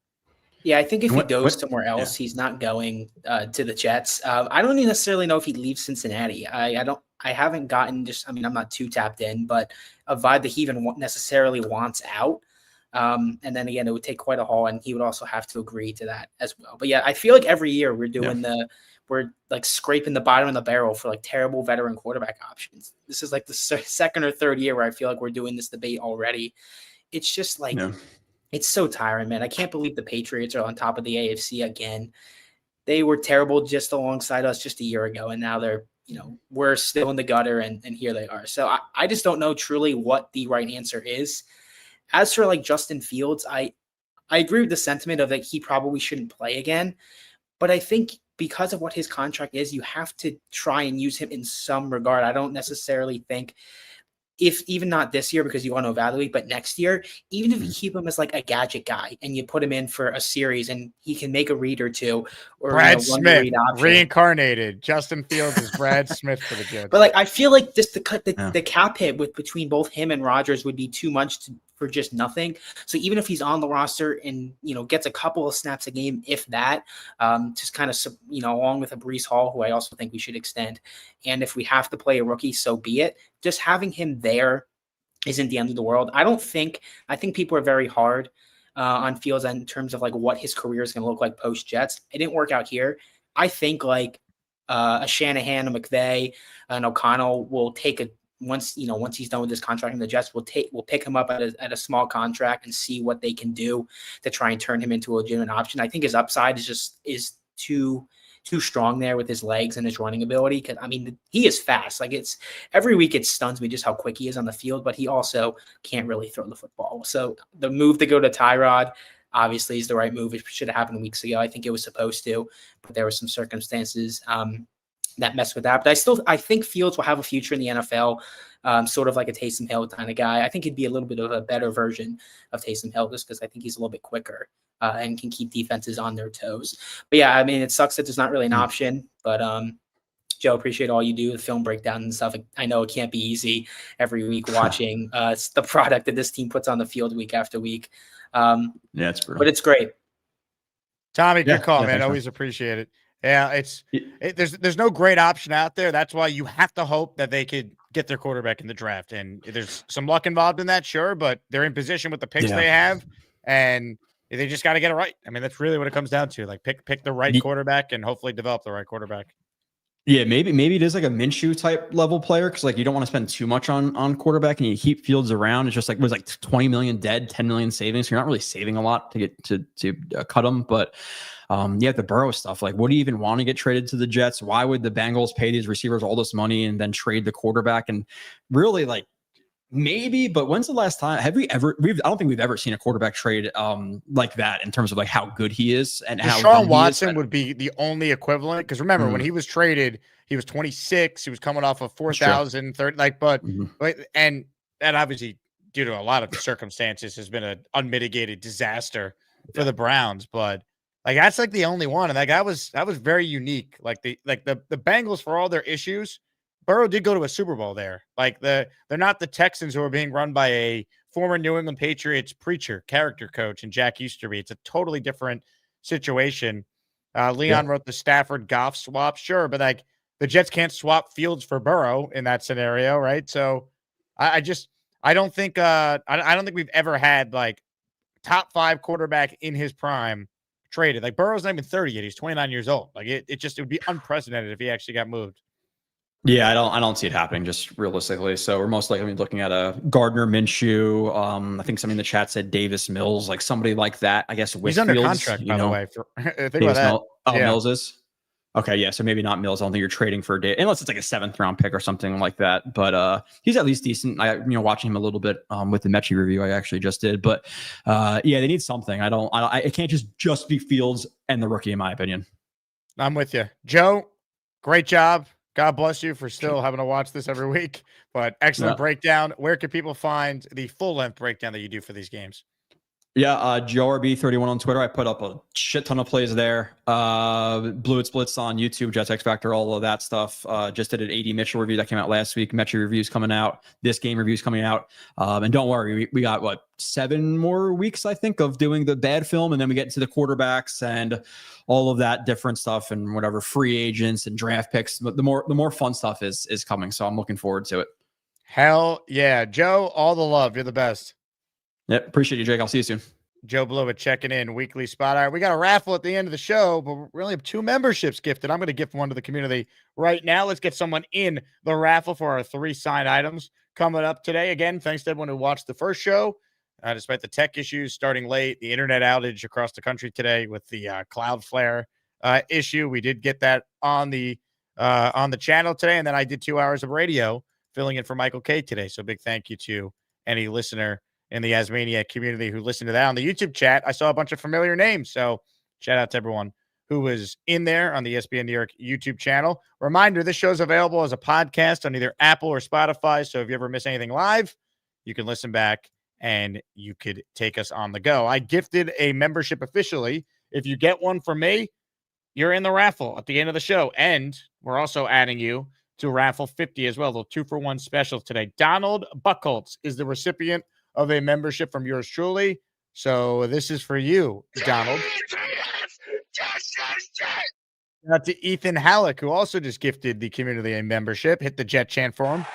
[SPEAKER 11] Yeah, I think if he goes somewhere else, he's not going to the Jets. I don't even necessarily know if he leaves Cincinnati. I haven't gotten I'm not too tapped in, but a vibe that he even necessarily wants out. And then again, it would take quite a haul, and he would also have to agree to that as well. But yeah, I feel like every year we're like scraping the bottom of the barrel for like terrible veteran quarterback options. This is like the second or third year where I feel like we're doing this debate already. It's just like it's so tiring, man. I can't believe the Patriots are on top of the AFC again. They were terrible just alongside us just a year ago, and now they're we're still in the gutter, and here they are. So I just don't know truly what the right answer is. As for like Justin Fields, I agree with the sentiment of like he probably shouldn't play again, but I think because of what his contract is, you have to try and use him in some regard. I don't necessarily think if even not this year because you want to evaluate, but next year, even if you keep him as like a gadget guy and you put him in for a series and he can make a read or two, or
[SPEAKER 2] Brad Smith reincarnated. Justin Fields is Brad Smith for the Jets.
[SPEAKER 11] But like, I feel like just the cap hit between both him and Rodgers would be too much for just nothing. So even if he's on the roster and, gets a couple of snaps a game, if that, just kind of, along with a Breece Hall, who I also think we should extend. And if we have to play a rookie, so be it. Just having him there isn't the end of the world. I think people are very hard on Fields in terms of like what his career is going to look like post Jets. It didn't work out here. I think like a Shanahan, a McVay, an O'Connell will take a once he's done with this contract, and the Jets will pick him up at a small contract and see what they can do to try and turn him into a legitimate option. I think his upside is too strong there with his legs and his running ability. Cause I mean, he is fast. Like every week it stuns me just how quick he is on the field, but he also can't really throw the football. So the move to go to Tyrod obviously is the right move. It should have happened weeks ago. I think it was supposed to, but there were some circumstances that messed with that. But I think Fields will have a future in the NFL, sort of like a Taysom Hill kind of guy. I think he'd be a little bit of a better version of Taysom Hill just because I think he's a little bit quicker and can keep defenses on their toes. But yeah, I mean, it sucks that there's not really an option, but Joe, appreciate all you do, the film breakdown and stuff. I know it can't be easy every week watching it's the product that this team puts on the field week after week.
[SPEAKER 6] Yeah, it's brutal.
[SPEAKER 11] But it's great.
[SPEAKER 2] Tommy, good call, man. Always appreciate it. Yeah, there's no great option out there. That's why you have to hope that they could get their quarterback in the draft. And there's some luck involved in that, sure, but they're in position with the picks they have, and they just got to get it right. I mean, that's really what it comes down to. Like pick the right quarterback and hopefully develop the right quarterback.
[SPEAKER 6] Yeah, maybe it is like a Minshew type level player because like you don't want to spend too much on quarterback and you keep Fields around. It's just like it was like 20 million dead, 10 million savings. So you're not really saving a lot to get to cut them. But the Burrow stuff, like what do you even want to get traded to the Jets? Why would the Bengals pay these receivers all this money and then trade the quarterback? And really like maybe, but when's the last time I don't think we've ever seen a quarterback trade like that in terms of like how good he is and how
[SPEAKER 2] Deshaun Watson would be the only equivalent. Because remember when he was traded, he was 26. He was coming off of 4,000, and that obviously due to a lot of circumstances has been an unmitigated disaster for the Browns. But like that's like the only one, and that was very unique. Like the Bengals, for all their issues, Burrow did go to a Super Bowl there. Like they're not the Texans who are being run by a former New England Patriots character coach, and Jack Easterby. It's a totally different situation. Leon wrote the Stafford Goff swap, sure, but like the Jets can't swap Fields for Burrow in that scenario, right? So I don't think we've ever had like top 5 quarterback in his prime traded. Like Burrow's not even 30 yet; he's 29 years old. Like it would be unprecedented if he actually got moved.
[SPEAKER 6] Yeah, I don't see it happening just realistically. So we're most likely looking at a Gardner Minshew. I think somebody in the chat said Davis Mills, like somebody like that. I guess
[SPEAKER 2] he's under contract, by the way. Think about that.
[SPEAKER 6] Mills is okay. Yeah, so maybe not Mills. I don't think you're trading for a day unless it's like a 7th round pick or something like that. But he's at least decent. Watching him a little bit with the Mechie review I actually just did. But they need something. It can't just be Fields and the rookie in my opinion.
[SPEAKER 2] I'm with you, Joe. Great job. God bless you for still having to watch this every week, but excellent breakdown. Where can people find the full-length breakdown that you do for these games?
[SPEAKER 6] Yeah, Joe RB31 on Twitter. I put up a shit ton of plays there. Blewett Splits on YouTube, Jets X Factor, all of that stuff. Just did an 80 Mitchell review that came out last week. Metro reviews coming out. This game reviews coming out. And don't worry, we got 7 more weeks, I think, of doing the bad film, and then we get into the quarterbacks and all of that different stuff and whatever free agents and draft picks. But the more fun stuff is coming, so I'm looking forward to it.
[SPEAKER 2] Hell yeah, Joe! All the love. You're the best.
[SPEAKER 6] Yep, appreciate you, Jake. I'll see you soon.
[SPEAKER 2] Joe Blewett checking in, weekly spot. All right, we got a raffle at the end of the show, but we really have 2 memberships gifted. I'm going to gift one to the community right now. Let's get someone in the raffle for our 3 signed items coming up today. Again, thanks to everyone who watched the first show. Despite the tech issues starting late, the internet outage across the country today with the Cloudflare issue, we did get that on the channel today, and then I did 2 hours of radio filling in for Michael K today. So big thank you to any listener in the Asmania community who listened to that. On the YouTube chat, I saw a bunch of familiar names. So shout out to everyone who was in there on the ESPN New York YouTube channel. Reminder, this show's available as a podcast on either Apple or Spotify. So if you ever miss anything live, you can listen back and you could take us on the go. I gifted a membership officially. If you get one from me, you're in the raffle at the end of the show. And we're also adding you to raffle 50 as well. The 2-for-1 special today. Donald Buckholtz is the recipient of a membership from yours truly. So this is for you, Donald. Out to Ethan Halleck, who also just gifted the community a membership. Hit the Jet chant for him.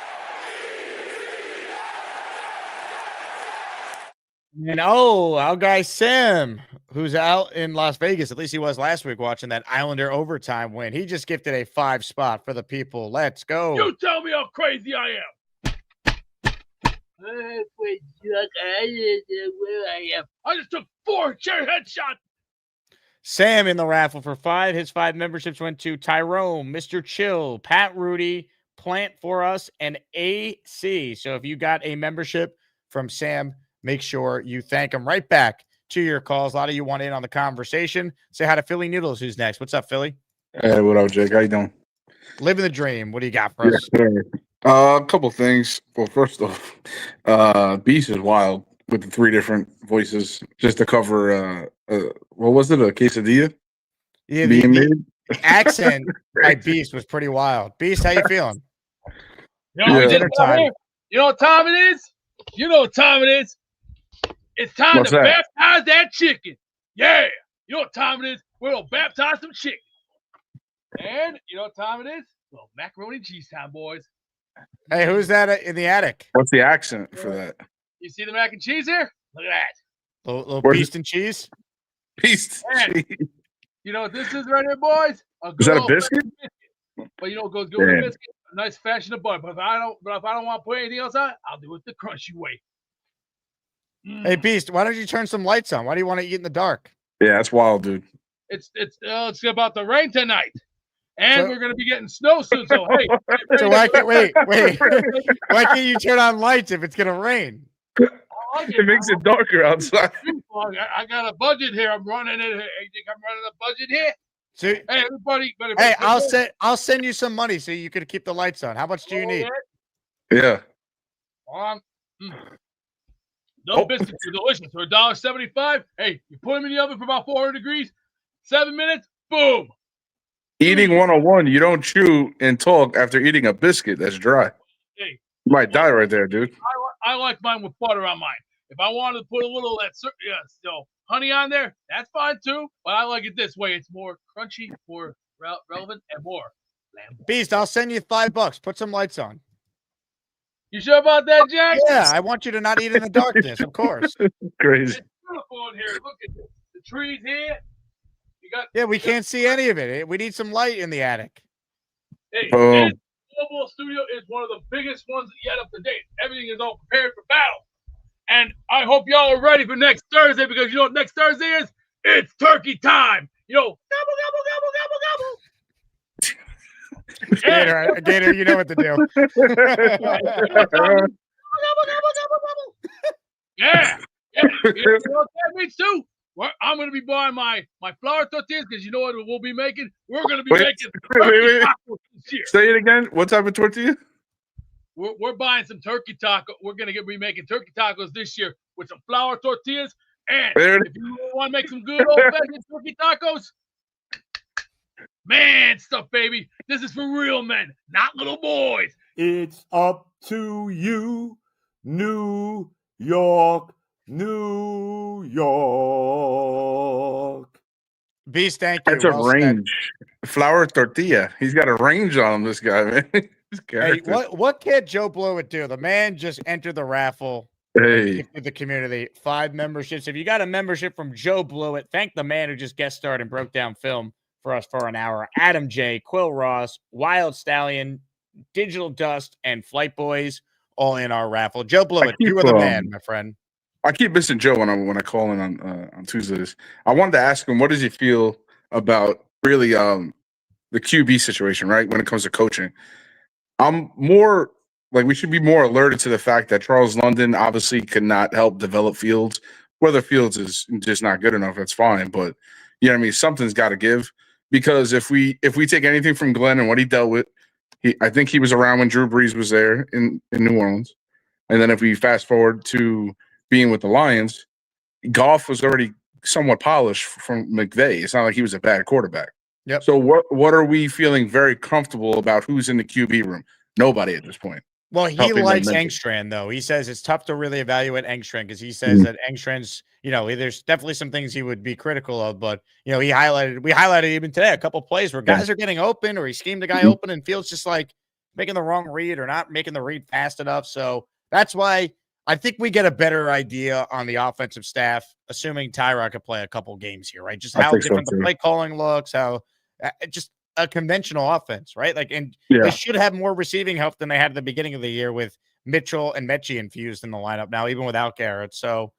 [SPEAKER 2] And our guy Sam, who's out in Las Vegas, at least he was last week watching that Islander overtime win. He just gifted a 5 spot for the people. Let's go.
[SPEAKER 8] You tell me how crazy I am. I just took 4 chair headshots.
[SPEAKER 2] Sam in the raffle for 5. His 5 memberships went to Tyrone, Mr. Chill, Pat Rudy, Plant for Us, and AC. So if you got a membership from Sam, make sure you thank him. Right back to your calls. A lot of you want in on the conversation. Say hi to Philly Noodles, who's next. What's up, Philly?
[SPEAKER 12] Hey, what up, Jake? How you doing?
[SPEAKER 2] Living the dream. What do you got for us?
[SPEAKER 12] A couple things. Well, first off, Beast is wild with the 3 different voices just to cover what was it, a quesadilla?
[SPEAKER 2] Yeah,
[SPEAKER 12] being made?
[SPEAKER 2] the accent by Beast was pretty wild. Beast, how you feeling?
[SPEAKER 8] You know,
[SPEAKER 2] dinner time.
[SPEAKER 8] You know what time it is? You know what time it is? It's time
[SPEAKER 12] What's
[SPEAKER 8] to
[SPEAKER 12] that?
[SPEAKER 8] baptize that chicken. Yeah. You know what time it is? We're going to baptize some chicken. And you know what time it is? Well, macaroni and cheese time, boys.
[SPEAKER 2] Hey, who's that in the attic?
[SPEAKER 12] What's the accent for that?
[SPEAKER 8] You see the mac and cheese here? Look at that.
[SPEAKER 2] Little
[SPEAKER 12] Where's
[SPEAKER 2] Beast and cheese?
[SPEAKER 12] Beast.
[SPEAKER 8] Man. You know what this is right here, boys?
[SPEAKER 12] Is that a
[SPEAKER 8] old
[SPEAKER 12] biscuit?
[SPEAKER 8] But you know what goes good with a
[SPEAKER 12] Damn.
[SPEAKER 8] biscuit? A nice fashion of butter. But if I don't want to put anything else on, I'll do it the crunchy way.
[SPEAKER 2] Hey, Beast, why don't you turn some lights on? Why do you want to eat in the dark?
[SPEAKER 12] Yeah, that's wild, dude.
[SPEAKER 8] It's about to rain tonight. And
[SPEAKER 2] So-
[SPEAKER 8] we're gonna be getting snow soon. So hey,
[SPEAKER 2] So why can't wait? Why can't you turn on lights if it's gonna rain?
[SPEAKER 12] It makes it darker outside.
[SPEAKER 8] I got a budget here. I'm running it. You think I'm running a budget here?
[SPEAKER 2] So,
[SPEAKER 8] Hey, everybody.
[SPEAKER 2] hey, I'll send you some money so you could keep the lights on. How much do you need?
[SPEAKER 12] Yeah.
[SPEAKER 8] Those biscuits are delicious. For $1.75. Hey, you put them in the oven for about 400 degrees. 7 minutes. Boom.
[SPEAKER 12] Eating 101, you don't chew and talk after eating a biscuit that's dry.
[SPEAKER 8] Hey,
[SPEAKER 12] You might die right there, dude.
[SPEAKER 8] I like mine with butter on mine. If I wanted to put a little of that honey on there, that's fine too. But I like it this way. It's more crunchy, more relevant, and more lamb.
[SPEAKER 2] Beast, I'll send you $5. Put some lights on.
[SPEAKER 8] You sure about that, Jack?
[SPEAKER 2] Yeah, I want you to not eat in the darkness, of course.
[SPEAKER 12] Crazy.
[SPEAKER 8] It's beautiful in here. Look at this. The trees here.
[SPEAKER 2] Yeah, we can't see any of it. We need some light in the attic.
[SPEAKER 8] Hey,
[SPEAKER 12] Oh.
[SPEAKER 8] this mobile studio is one of the biggest ones yet up to date. Everything is all prepared for battle. And I hope y'all are ready for next Thursday because you know what next Thursday is? It's turkey time. You know, gobble, gobble, gobble, gobble.
[SPEAKER 2] Gator, you know what to do.
[SPEAKER 8] Yeah. You know what that means too? I'm going to be buying my flour tortillas because you know what we'll be making? We're going to be making turkey tacos this year.
[SPEAKER 12] Say it again. What type of tortilla?
[SPEAKER 8] We're buying some turkey taco. We're going to be making turkey tacos this year with some flour tortillas. And if you want to make some good old-fashioned turkey tacos, man stuff, baby. This is for real men, not little boys.
[SPEAKER 5] It's up to you, New York, New York.
[SPEAKER 2] Beast, thank you.
[SPEAKER 12] That's a range. Flour tortilla. He's got a range on him, this guy, man.
[SPEAKER 2] Hey, what can't Joe Blewett do? The man just entered the raffle.
[SPEAKER 12] Hey.
[SPEAKER 2] The community. 5 memberships. If you got a membership from Joe Blewett, thank the man who just guest starred and broke down film for us for an hour. Adam J, Quill Ross, Wild Stallion, Digital Dust, and Flight Boys all in our raffle. Joe Blewett, you are the man, my friend.
[SPEAKER 12] I keep missing Joe when I call in on Tuesdays. I wanted to ask him, what does he feel about really the QB situation, right? When it comes to coaching, I'm more like we should be more alerted to the fact that Charles London obviously could not help develop Fields. Whether Fields is just not good enough, that's fine. But you know what I mean? Something's got to give, because if we take anything from Glenn and what he dealt with, I think he was around when Drew Brees was there in New Orleans. And then if we fast forward to being with the Lions, Goff was already somewhat polished from McVay. It's not like he was a bad quarterback.
[SPEAKER 2] Yep.
[SPEAKER 12] So what are we feeling very comfortable about who's in the QB room? Nobody at this point.
[SPEAKER 2] Well, he
[SPEAKER 12] Helping
[SPEAKER 2] likes
[SPEAKER 12] them
[SPEAKER 2] Engstrand, though. He says it's tough to really evaluate Engstrand because he says that Engstrand's, there's definitely some things he would be critical of, but, we highlighted even today a couple plays where guys are getting open or he schemed a guy open and Fields just like making the wrong read or not making the read fast enough. So that's why I think we get a better idea on the offensive staff, assuming Tyrod could play a couple games here, right? Just
[SPEAKER 12] I
[SPEAKER 2] how
[SPEAKER 12] think so
[SPEAKER 2] different the
[SPEAKER 12] too.
[SPEAKER 2] play calling looks, how just a conventional offense, right? Like, and
[SPEAKER 12] Yeah.
[SPEAKER 2] they should have more receiving help than they had at the beginning of the year with Mitchell and Mechie infused in the lineup now, even without Garrett. So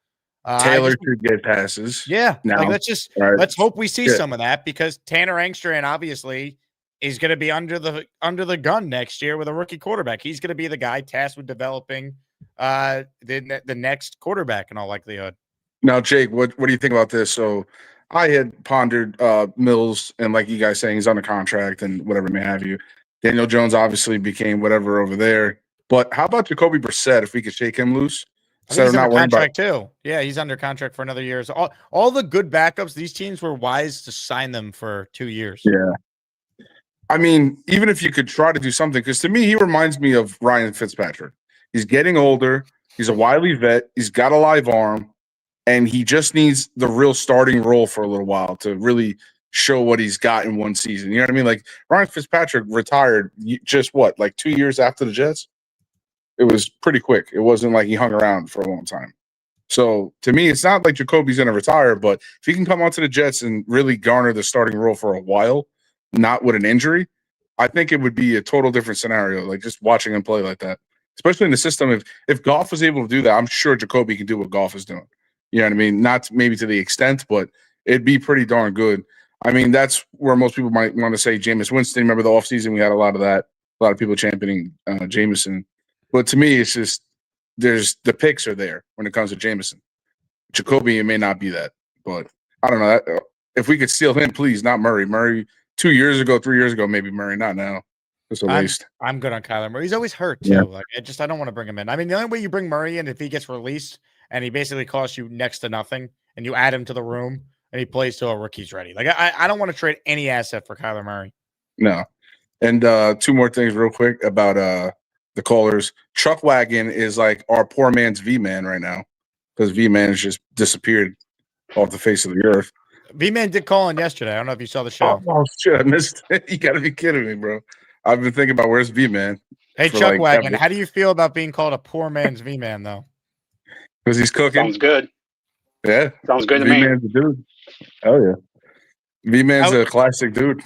[SPEAKER 12] Taylor should get passes.
[SPEAKER 2] yeah,
[SPEAKER 12] Now,
[SPEAKER 2] like
[SPEAKER 12] right.
[SPEAKER 2] let's hope we see
[SPEAKER 12] Yeah.
[SPEAKER 2] some of that because Tanner Engstrand obviously is going to be under the gun next year with a rookie quarterback. He's going to be the guy tasked with developing the next quarterback in all likelihood.
[SPEAKER 12] Now, Jake, what do you think about this? So I had pondered Mills, and like you guys saying, he's under contract and whatever may have you. Daniel Jones obviously became whatever over there. But how about Jacoby Brissett if we could shake him loose?
[SPEAKER 2] I think he's under contract too. Yeah, he's under contract for another year. So all the good backups, these teams were wise to sign them for 2 years.
[SPEAKER 12] Yeah. I mean, even if you could try to do something, because to me, he reminds me of Ryan Fitzpatrick. He's getting older. He's a wily vet. He's got a live arm, and he just needs the real starting role for a little while to really show what he's got in one season. You know what I mean? Like Ryan Fitzpatrick retired just like 2 years after the Jets. It was pretty quick. It wasn't like he hung around for a long time. So to me, it's not like Jacoby's going to retire, but if he can come onto the Jets and really garner the starting role for a while, not with an injury, I think it would be a total different scenario. Like just watching him play like that, especially in the system. If Goff was able to do that, I'm sure Jacoby can do what Goff is doing. You know what I mean? Not maybe to the extent, but it'd be pretty darn good. I mean, that's where most people might want to say Jameis Winston. Remember the offseason, we had a lot of that. A lot of people championing Jameson. But to me, it's just there's the picks are there when it comes to Jameson. Jacoby, it may not be that, but I don't know. If we could steal him, please, not Murray. Murray 2 years ago, 3 years ago, maybe Murray, not now. It's a waste.
[SPEAKER 2] I'm good on Kyler Murray. He's always hurt too.
[SPEAKER 12] Yeah.
[SPEAKER 2] Like I don't want to bring him in. I mean, the only way you bring Murray in if he gets released and he basically costs you next to nothing, and you add him to the room and he plays till a rookie's ready. Like I don't want to trade any asset for Kyler Murray.
[SPEAKER 12] No. And two more things real quick about the callers. Chuck Wagon is like our poor man's V-Man right now because V-Man has just disappeared off the face of the earth.
[SPEAKER 2] V-Man did call in yesterday. I don't know if you saw the show.
[SPEAKER 12] Oh shit, I missed it. You got to be kidding me, bro. I've been thinking about where's V-Man.
[SPEAKER 2] Hey, Chuck Wagon, how do you feel about being called a poor man's V-Man, though?
[SPEAKER 12] Because he's cooking.
[SPEAKER 10] Sounds good.
[SPEAKER 12] Yeah.
[SPEAKER 10] Sounds good to me.
[SPEAKER 12] V-Man's a dude. Oh, yeah. V-Man's a classic dude.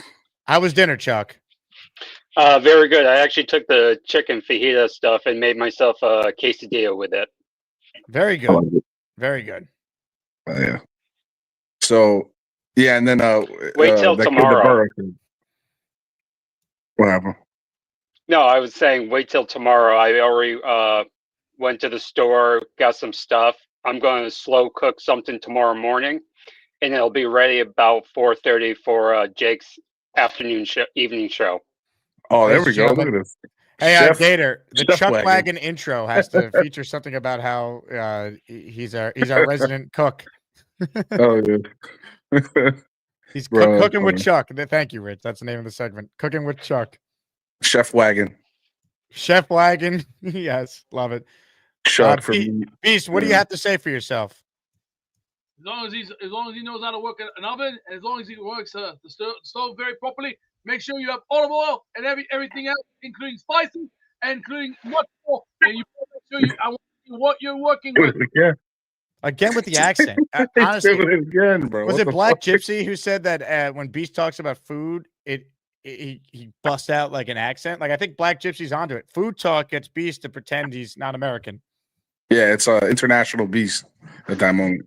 [SPEAKER 2] How was dinner, Chuck?
[SPEAKER 10] Very good. I actually took the chicken fajita stuff and made myself a quesadilla with it.
[SPEAKER 2] Very good. Very good.
[SPEAKER 12] Yeah. So, yeah, and then
[SPEAKER 10] wait till tomorrow.
[SPEAKER 12] What happened?
[SPEAKER 10] No, I was saying wait till tomorrow. I already went to the store, got some stuff. I'm going to slow cook something tomorrow morning, and it'll be ready about 4:30 for Jake's evening show.
[SPEAKER 12] Oh, there we go. Look at this.
[SPEAKER 2] Hey, Gator, the
[SPEAKER 12] Chef
[SPEAKER 2] Chuck Wagon intro has to feature something about how he's our resident cook.
[SPEAKER 12] Oh, yeah.
[SPEAKER 2] He's cooking with Chuck. Thank you, Rich. That's the name of the segment. Cooking with Chuck.
[SPEAKER 12] Chef Wagon.
[SPEAKER 2] Chef Wagon. Yes, love it.
[SPEAKER 12] Chuck for me.
[SPEAKER 2] Beast, what do you have to say for yourself?
[SPEAKER 8] As long as he knows how to work an oven, and as long as he works the stove very properly, make sure you have olive oil and everything else, including spices and including much more. And you make sure I want to see what you're working with.
[SPEAKER 2] Again with the accent. Honestly,
[SPEAKER 12] again, bro.
[SPEAKER 2] Was it Black Gypsy who said that when Beast talks about food, he busts out like an accent? Like I think Black Gypsy's onto it. Food talk gets Beast to pretend he's not American.
[SPEAKER 12] Yeah, it's an international beast at that moment.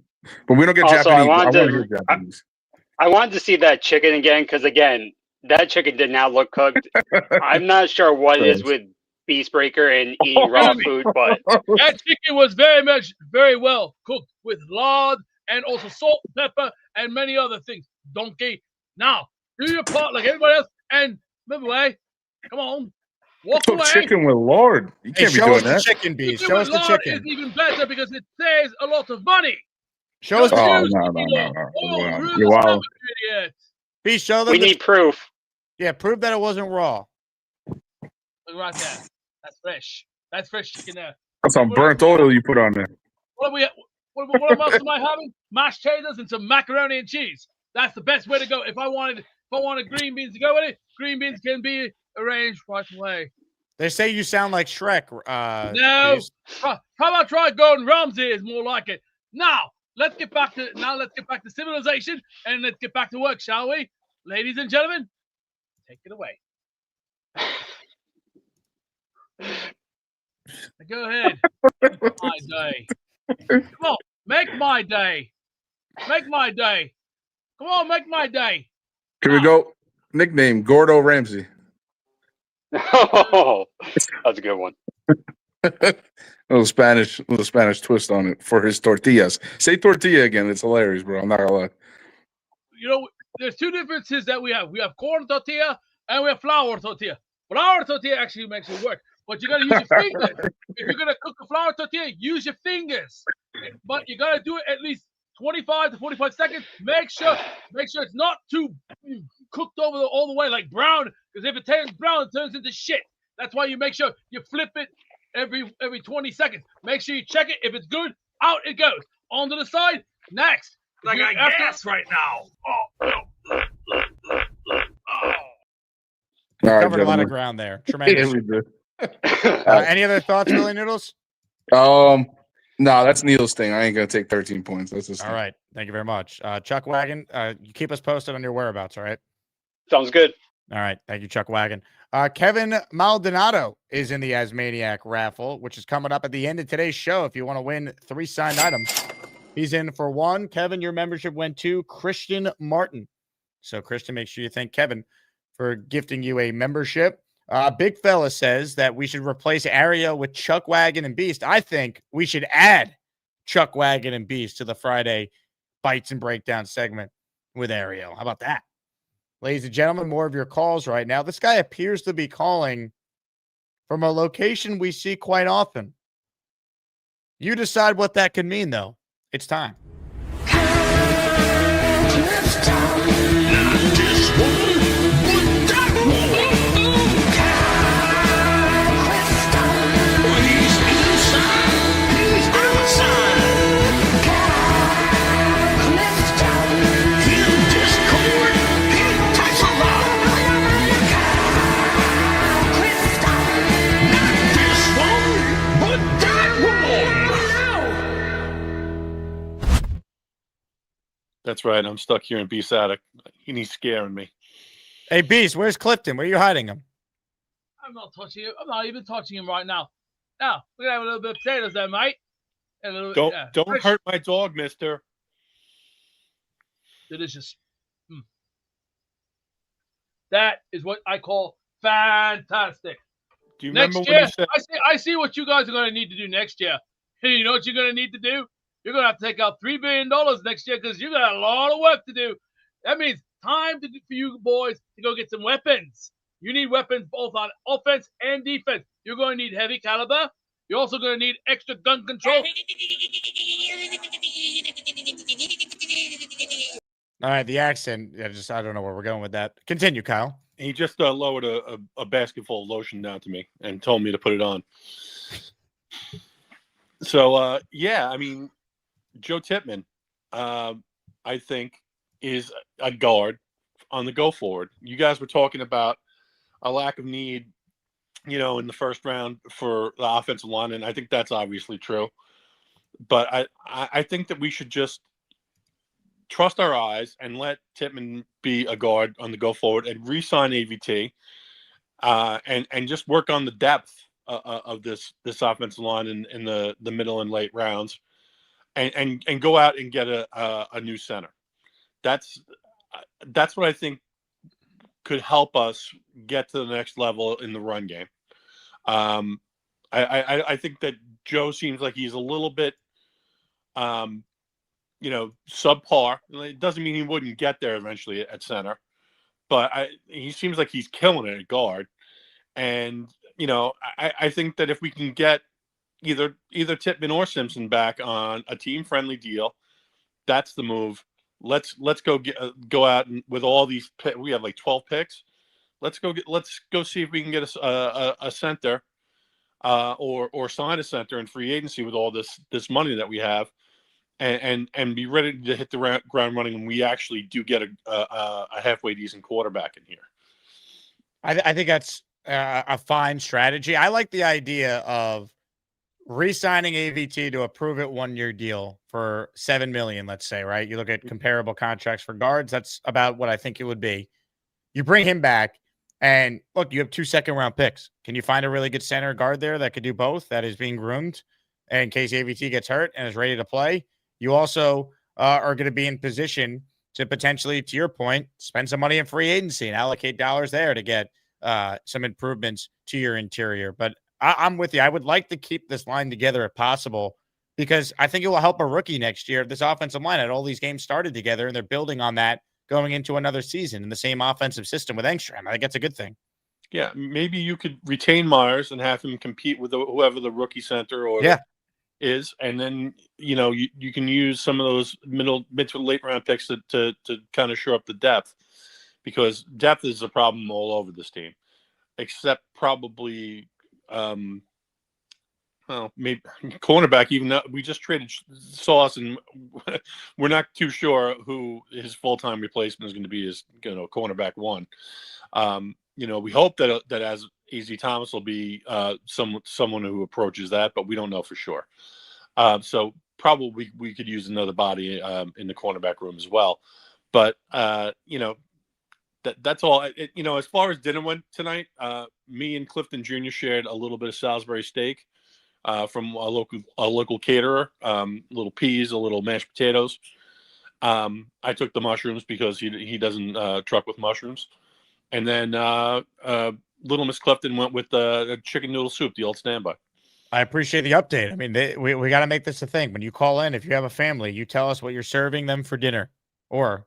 [SPEAKER 12] But we don't get
[SPEAKER 10] also,
[SPEAKER 12] Japanese.
[SPEAKER 10] I wanted to see that chicken again because again, that chicken did not look cooked. I'm not sure what it is with Beast Breaker and eating raw food, but
[SPEAKER 8] that chicken was very well cooked with lard and also salt, pepper, and many other things. Donkey. Now, do your part like everybody else and move away. Come on. Walk away.
[SPEAKER 12] Chicken with lard. You can't be doing that.
[SPEAKER 2] Chicken, Beast.
[SPEAKER 8] Chicken
[SPEAKER 2] Show us the chicken.
[SPEAKER 8] is even better because it saves a lot of money.
[SPEAKER 2] Show us the
[SPEAKER 12] no. You're wild.
[SPEAKER 2] Beast, show them.
[SPEAKER 10] We need proof.
[SPEAKER 2] Yeah, prove that it wasn't raw.
[SPEAKER 8] Look right there. That's fresh. That's fresh chicken there.
[SPEAKER 12] That's some burnt oil you put on there.
[SPEAKER 8] What else am I having? Mashed potatoes and some macaroni and cheese. That's the best way to go. If I wanted green beans to go with it, green beans can be arranged right away.
[SPEAKER 2] They say you sound like Shrek.
[SPEAKER 8] No.
[SPEAKER 2] Beast.
[SPEAKER 8] How about try Gordon Ramsay is more like it. Now, let's get back to civilization and let's get back to work, shall we? Ladies and gentlemen, take it away. Go ahead. My day. Come on, make my day. Make my day. Come on, make my day.
[SPEAKER 12] Can we go nickname Gordo Ramsay?
[SPEAKER 10] Oh, that's a good one.
[SPEAKER 12] little Spanish twist on it for his tortillas. Say tortilla again. It's hilarious, bro. I'm not gonna lie.
[SPEAKER 8] You know, there's two differences that we have. We have corn tortilla and we have flour tortilla. Flour tortilla actually makes it work, but you gotta use your fingers. If you're gonna cook a flour tortilla, use your fingers. But you gotta do it at least 25 to 45 seconds. Make sure it's not too cooked over all the way like brown, because if it turns brown, it turns into shit. That's why you make sure you flip it every 20 seconds. Make sure you check it. If it's good, out it goes. On to the side. Next.
[SPEAKER 1] I got gas right now.
[SPEAKER 2] Covered a lot of ground there. Tremendous. Any other thoughts, Billy Noodles?
[SPEAKER 12] No, that's Neil's thing. I ain't gonna take 13 points. That's just
[SPEAKER 2] all right. Thank you very much, Chuck Wagon. You keep us posted on your whereabouts. All right.
[SPEAKER 10] Sounds good.
[SPEAKER 2] All right. Thank you, Chuck Wagon. Kevin Maldonado is in the Asmaniac raffle, which is coming up at the end of today's show. If you want to win 3 signed items, he's in for 1. Kevin, your membership went to Christian Martin. So, Christian, make sure you thank Kevin for gifting you a membership. Big Fella says that we should replace Ariel with Chuck Wagon and Beast. I think we should add Chuck Wagon and Beast to the Friday Bites and Breakdown segment with Ariel. How about that? Ladies and gentlemen, more of your calls right now. This guy appears to be calling from a location we see quite often. You decide what that could mean, though. It's time.
[SPEAKER 13] That's right. I'm stuck here in Beast Attic. He's scaring me.
[SPEAKER 2] Hey, Beast, where's Clifton? Where are you hiding him?
[SPEAKER 8] I'm not touching him. I'm not even touching him right now. Now, we're going to have a little bit of potatoes there, mate.
[SPEAKER 13] Don't hurt my dog, mister.
[SPEAKER 8] Delicious. That is what I call fantastic.
[SPEAKER 13] Do you remember
[SPEAKER 8] next
[SPEAKER 13] when
[SPEAKER 8] year,
[SPEAKER 13] you said
[SPEAKER 8] I see what you guys are going to need to do next year. You know what you're going to need to do? You're going to have to take out $3 billion next year because you got a lot of work to do. That means time for you boys to go get some weapons. You need weapons both on offense and defense. You're going to need heavy caliber. You're also going to need extra gun control.
[SPEAKER 2] All right, the accent. I don't know where we're going with that. Continue, Kyle.
[SPEAKER 13] he just lowered a basket full of lotion down to me and told me to put it on. So, yeah, I mean, Joe Tippmann, I think, is a guard on the go forward. You guys were talking about a lack of need, you know, in the first round for the offensive line, and I think that's obviously true. But I think that we should just trust our eyes and let Tippmann be a guard on the go forward and re-sign AVT, and just work on the depth of this offensive line in the middle and late rounds, and go out and get a new center. That's what I think could help us get to the next level in the run game. I think that Joe seems like he's a little bit, subpar. It doesn't mean he wouldn't get there eventually at center, but he seems like he's killing it at guard. And, I think that if we can get either Tippmann or Simpson back on a team-friendly deal, that's the move. Let's go out and with all these we have like 12 picks. Let's go see if we can get a center, or sign a center in free agency with all this money that we have, and be ready to hit the ground running when we actually do get a halfway decent quarterback in here.
[SPEAKER 2] I think that's a fine strategy. I like the idea of re-signing AVT to a prove it 1-year deal for $7 million, let's say, right? You look at comparable contracts for guards, that's about what I think it would be. You bring him back, and look, you have 2 second-round picks. Can you find a really good center guard there that could do both, that is being groomed in case AVT gets hurt and is ready to play? You also are going to be in position to potentially, to your point, spend some money in free agency and allocate dollars there to get some improvements to your interior. But I'm with you. I would like to keep this line together if possible, because I think it will help a rookie next year. This offensive line had all these games started together, and they're building on that going into another season in the same offensive system with Engstrom. I think that's a good thing.
[SPEAKER 13] Yeah, maybe you could retain Myers and have him compete with whoever the rookie center or is, and then you can use some of those mid to late round picks to kind of shore up the depth, because depth is a problem all over this team, except probably maybe cornerback. Even though we just traded Sauce, and we're not too sure who his full-time replacement is going to be as cornerback one. We hope that as AZ Thomas will be someone who approaches that, but we don't know for sure. So probably we could use another body in the cornerback room as well. But that's all. As far as dinner went tonight, me and Clifton Jr. shared a little bit of Salisbury steak from a local caterer, little peas, a little mashed potatoes. I took the mushrooms because he doesn't truck with mushrooms. And then little Miss Clifton went with the chicken noodle soup, the old standby.
[SPEAKER 2] I appreciate the update. I mean, we got to make this a thing. When you call in, if you have a family, you tell us what you're serving them for dinner or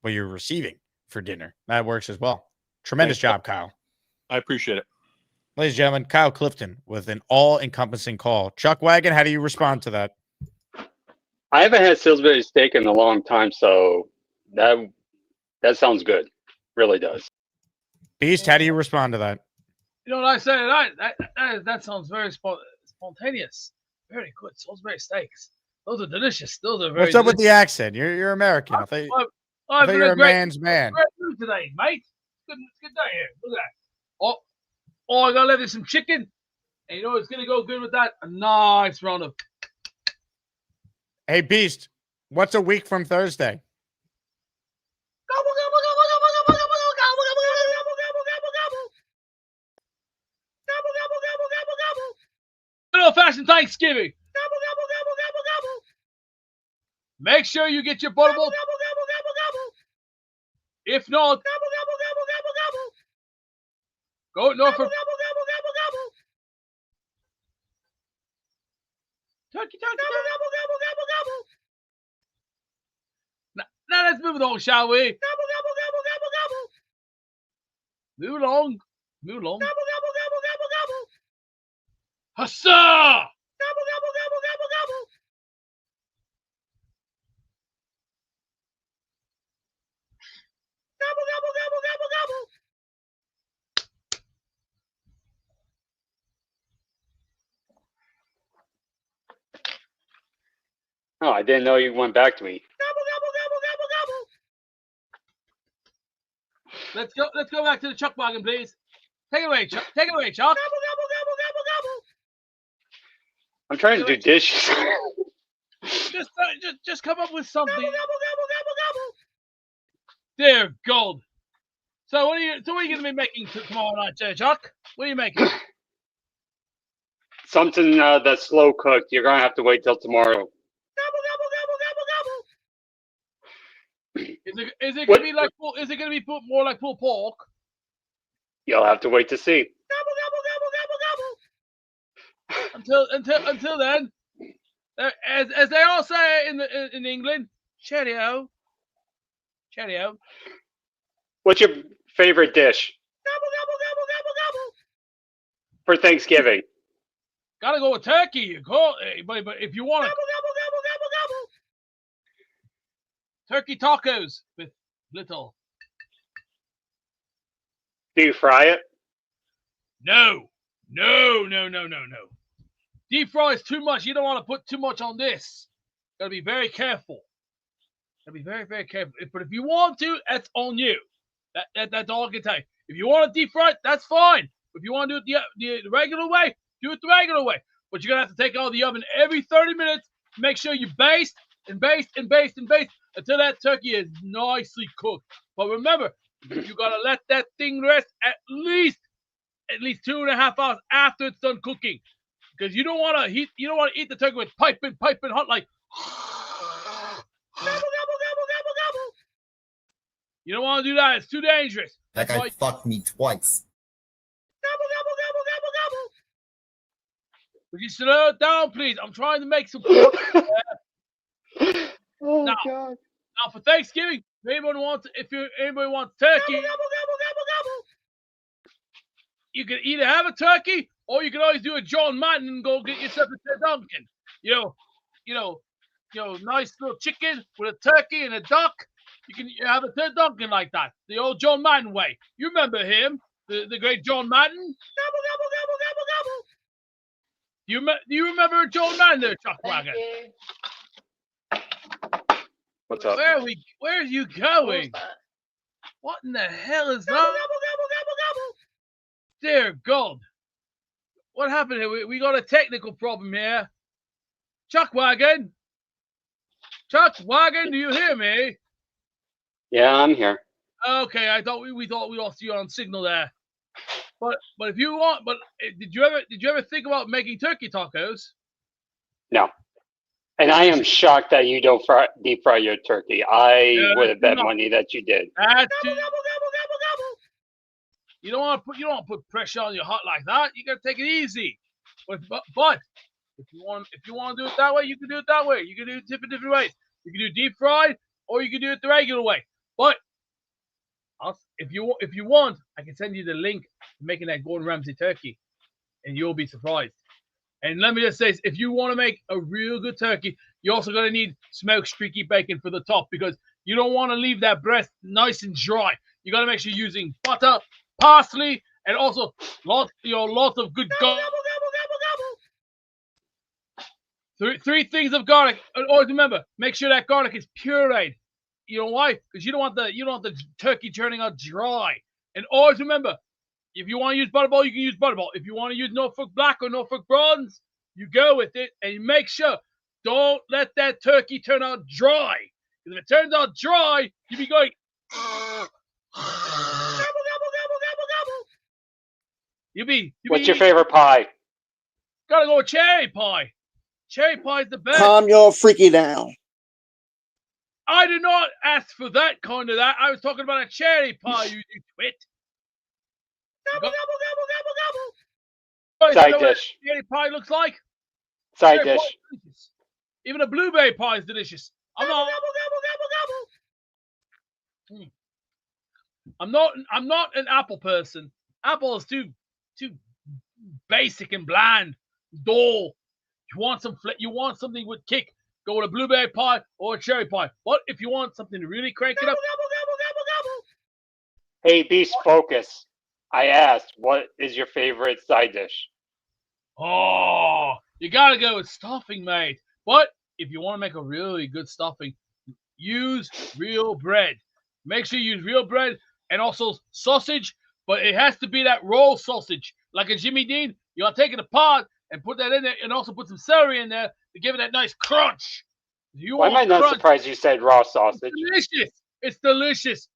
[SPEAKER 2] what you're receiving for dinner. That works as well. Tremendous job, Kyle.
[SPEAKER 13] I appreciate it.
[SPEAKER 2] Ladies and gentlemen, Kyle Clifton with an all-encompassing call. Chuck Wagon, how do you respond to that?
[SPEAKER 10] I haven't had Salisbury steak in a long time, so that sounds good. Really does.
[SPEAKER 2] Beast, how do you respond to that?
[SPEAKER 8] You know what I say? That sounds very spontaneous. Very good. Salisbury steaks. Those are delicious. Those are very.
[SPEAKER 2] What's up with the accent? You're American. I thought you're a man's man.
[SPEAKER 8] Great food today, mate. Good day here. Look at that. Oh, I gotta let you some chicken. And you know it's gonna go good with that? A nice round of.
[SPEAKER 2] Hey, Beast, what's a week from Thursday?
[SPEAKER 8] Good old-fashioned Thanksgiving. Make sure you get your butterball. If not, go north for turkey. Now let's move along, shall we? Move along. Hussa!
[SPEAKER 10] Oh, I didn't know you went back to me.
[SPEAKER 8] Let's go back to the Chuck wagon, please. Take it away, Chuck.
[SPEAKER 10] I'm trying to do dishes.
[SPEAKER 8] just come up with something. Dear God. So what are you going to be making tomorrow night, Chuck? What are you making?
[SPEAKER 10] Something that's slow cooked. You're gonna have to wait till tomorrow.
[SPEAKER 8] Is it going to be like? Is it going to be more like pulled pork?
[SPEAKER 10] You'll have to wait to see.
[SPEAKER 8] Until then, as they all say in England, cheerio.
[SPEAKER 10] What's your favorite dish for Thanksgiving?
[SPEAKER 8] Gotta go with turkey, but if you want turkey tacos with little.
[SPEAKER 10] Do you fry it?
[SPEAKER 8] No. Deep fry is too much. You don't want to put too much on this. Gotta be very careful. Gotta be very, very careful. But if you want to, that's on you. That's all I can tell you. If you want to deep fry it, that's fine. If you want to do it the regular way, do it the regular way. But you're going to have to take it out of the oven every 30 minutes. Make sure you baste and baste and baste and baste until that turkey is nicely cooked. But remember, you got to let that thing rest at least 2.5 hours after it's done cooking. Because you don't want to eat the turkey with piping hot like gobble, gobble, gobble, gobble, gobble. You don't want to do that. It's too dangerous.
[SPEAKER 14] That guy fucked me twice.
[SPEAKER 8] Gobble, gobble, gobble, gobble, gobble. Would you slow it down, please? I'm trying to make some food. Now, for Thanksgiving, if anybody wants turkey, gobble, gobble, gobble, gobble. You can either have a turkey or you can always do a John Madden and go get yourself a Ted Duncan. Nice little chicken with a turkey and a duck. You can have a Ted Duncan like that, the old John Madden way. You remember him, the great John Madden? Gobble, gobble, gobble, gobble, gobble. Do you remember John Madden there, Chuck Wagon?
[SPEAKER 10] What's up?
[SPEAKER 8] Where are you going? What in the hell is that? Gobble, gobble, gobble, gobble. Dear God. What happened here? We got a technical problem here. Chuck Wagon, do you hear me?
[SPEAKER 10] Yeah, I'm here.
[SPEAKER 8] Okay, I thought we lost you on signal there. But if you want, did you ever think about making turkey tacos?
[SPEAKER 10] No. And I am shocked that you don't deep fry your turkey. I would have bet money that you did.
[SPEAKER 8] Gobble, gobble, gobble, gobble, gobble. You don't want to put pressure on your heart like that. You gotta take it easy. But if you want to do it that way, you can do it that way. You can do it different ways. You can do deep fried, or you can do it the regular way. But if you want, I can send you the link to making that Gordon Ramsay turkey, and you'll be surprised. And let me just say, if you want to make a real good turkey, you're also going to need smoked streaky bacon for the top, because you don't want to leave that breast nice and dry. You got to make sure you're using butter, parsley, and also lots of good garlic. Three things of garlic. And always remember, make sure that garlic is pureed. You know why? Because you don't want the turkey turning out dry. And always remember, if you want to use butterball, you can use butterball. If you want to use Norfolk Black or Norfolk Bronze, you go with it. And make sure, don't let that turkey turn out dry. Because if it turns out dry, you'll be going. Gobble, gobble, gobble, gobble, gobble.
[SPEAKER 10] What's your favorite pie?
[SPEAKER 8] Gotta go with cherry pie. Cherry pie is the best.
[SPEAKER 14] Calm your freaky down.
[SPEAKER 8] I did not ask for that kind of that. I was talking about a cherry pie, you twit. Gobble, gobble, gobble, gobble, gobble.
[SPEAKER 10] Side dish.
[SPEAKER 8] Cherry pie looks like?
[SPEAKER 10] Side dish.
[SPEAKER 8] Even a blueberry pie is delicious. I'm not. I'm not an apple person. Apple is too basic and bland, dull. You want something with kick. Go with a blueberry pie or a cherry pie. But if you want something to really crank it up,
[SPEAKER 10] Hey, Beast, focus. I asked, what is your favorite side dish?
[SPEAKER 8] oh, you gotta go with stuffing, mate. But if you want to make a really good stuffing, use real bread. Make sure you use real bread and also sausage, but it has to be that roll sausage, like a Jimmy Dean. You gotta take it apart and put that in there, and also put some celery in there to give it that nice crunch.
[SPEAKER 10] Why am I not surprised you said raw sausage?
[SPEAKER 8] It's delicious. It's delicious.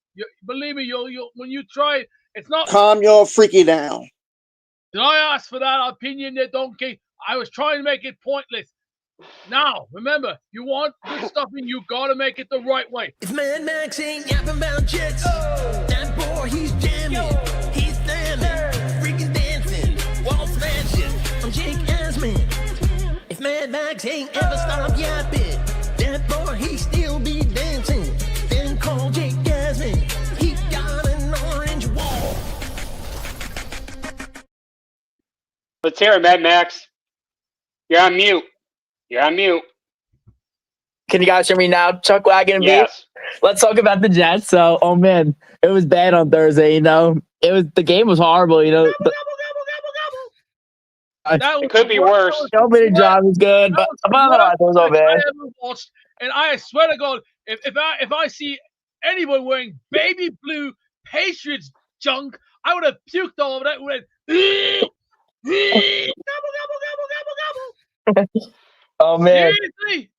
[SPEAKER 8] Believe me, you'll when you try it, it's not.
[SPEAKER 14] Calm your freaky down.
[SPEAKER 8] Did I ask for that opinion there, donkey? I was trying to make it pointless. Now, remember, you want good stuffing, you gotta make it the right way.
[SPEAKER 1] If Mad Max ain't yapping about jets, that boy, he's jamming, he's slamming, freaking dancing, wall smashing. I'm Jake Asman. If Mad Max ain't ever stopped yapping, that boy, he still be dancing. Then call Jake Asman, he got an orange wall.
[SPEAKER 10] Let's hear it, Mad Max. You're on mute. You're on mute.
[SPEAKER 15] Can you guys hear me now? Chuck Wagon and
[SPEAKER 10] Yes.
[SPEAKER 15] Let's talk about the Jets. So, oh man, it was bad on Thursday. The game was horrible.
[SPEAKER 10] It could be worse.
[SPEAKER 15] The opening drive was good, but otherwise it was all bad.
[SPEAKER 8] And I swear to God, if I see anyone wearing baby blue Patriots junk. I would have puked all over that. Went, gobble, gobble, gobble, gobble, gobble.
[SPEAKER 15] Oh man.
[SPEAKER 8] Seriously.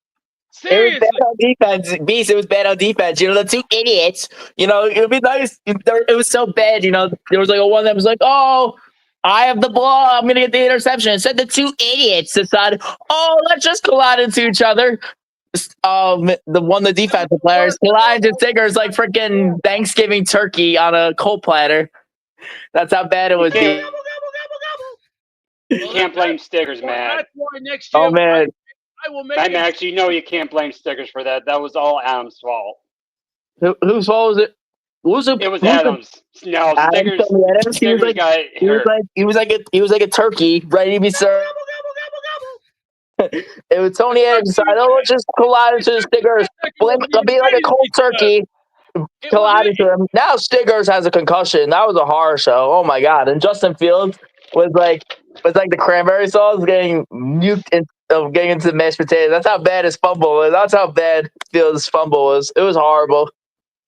[SPEAKER 15] It was
[SPEAKER 8] Seriously.
[SPEAKER 15] bad on defense. Beast, it was bad on defense. You know, the two idiots. You know, it would be nice. It was so bad. You know, there was like a one that was like, oh, I have the ball. I'm going to get the interception. Instead, the two idiots decided, oh, let's just collide into each other. The defensive players collide into Stiggers like freaking Thanksgiving turkey on a cold platter. That's how bad it was.
[SPEAKER 10] You can't blame Stiggers, man.
[SPEAKER 8] That's why next year
[SPEAKER 15] Oh man.
[SPEAKER 8] I will make
[SPEAKER 10] And
[SPEAKER 8] it.
[SPEAKER 10] actually, you know you can't blame Stiggers for that. That was all Adam's fault.
[SPEAKER 15] Whose fault was it?
[SPEAKER 10] It was Adams. No, Stiggers.
[SPEAKER 15] Adams. He was
[SPEAKER 10] Stiggers got hurt.
[SPEAKER 15] he was like a turkey ready to be served. It was Tony Adams decided, oh, let's just collide into the Stiggers. Be like a cold turkey. Collide into him. Now Stiggers has a concussion. That was a horror show. Oh my god! And Justin Fields was like the cranberry sauce getting nuked and getting into mashed potatoes. That's how bad his fumble was. That's how bad Fields' fumble was. It was horrible.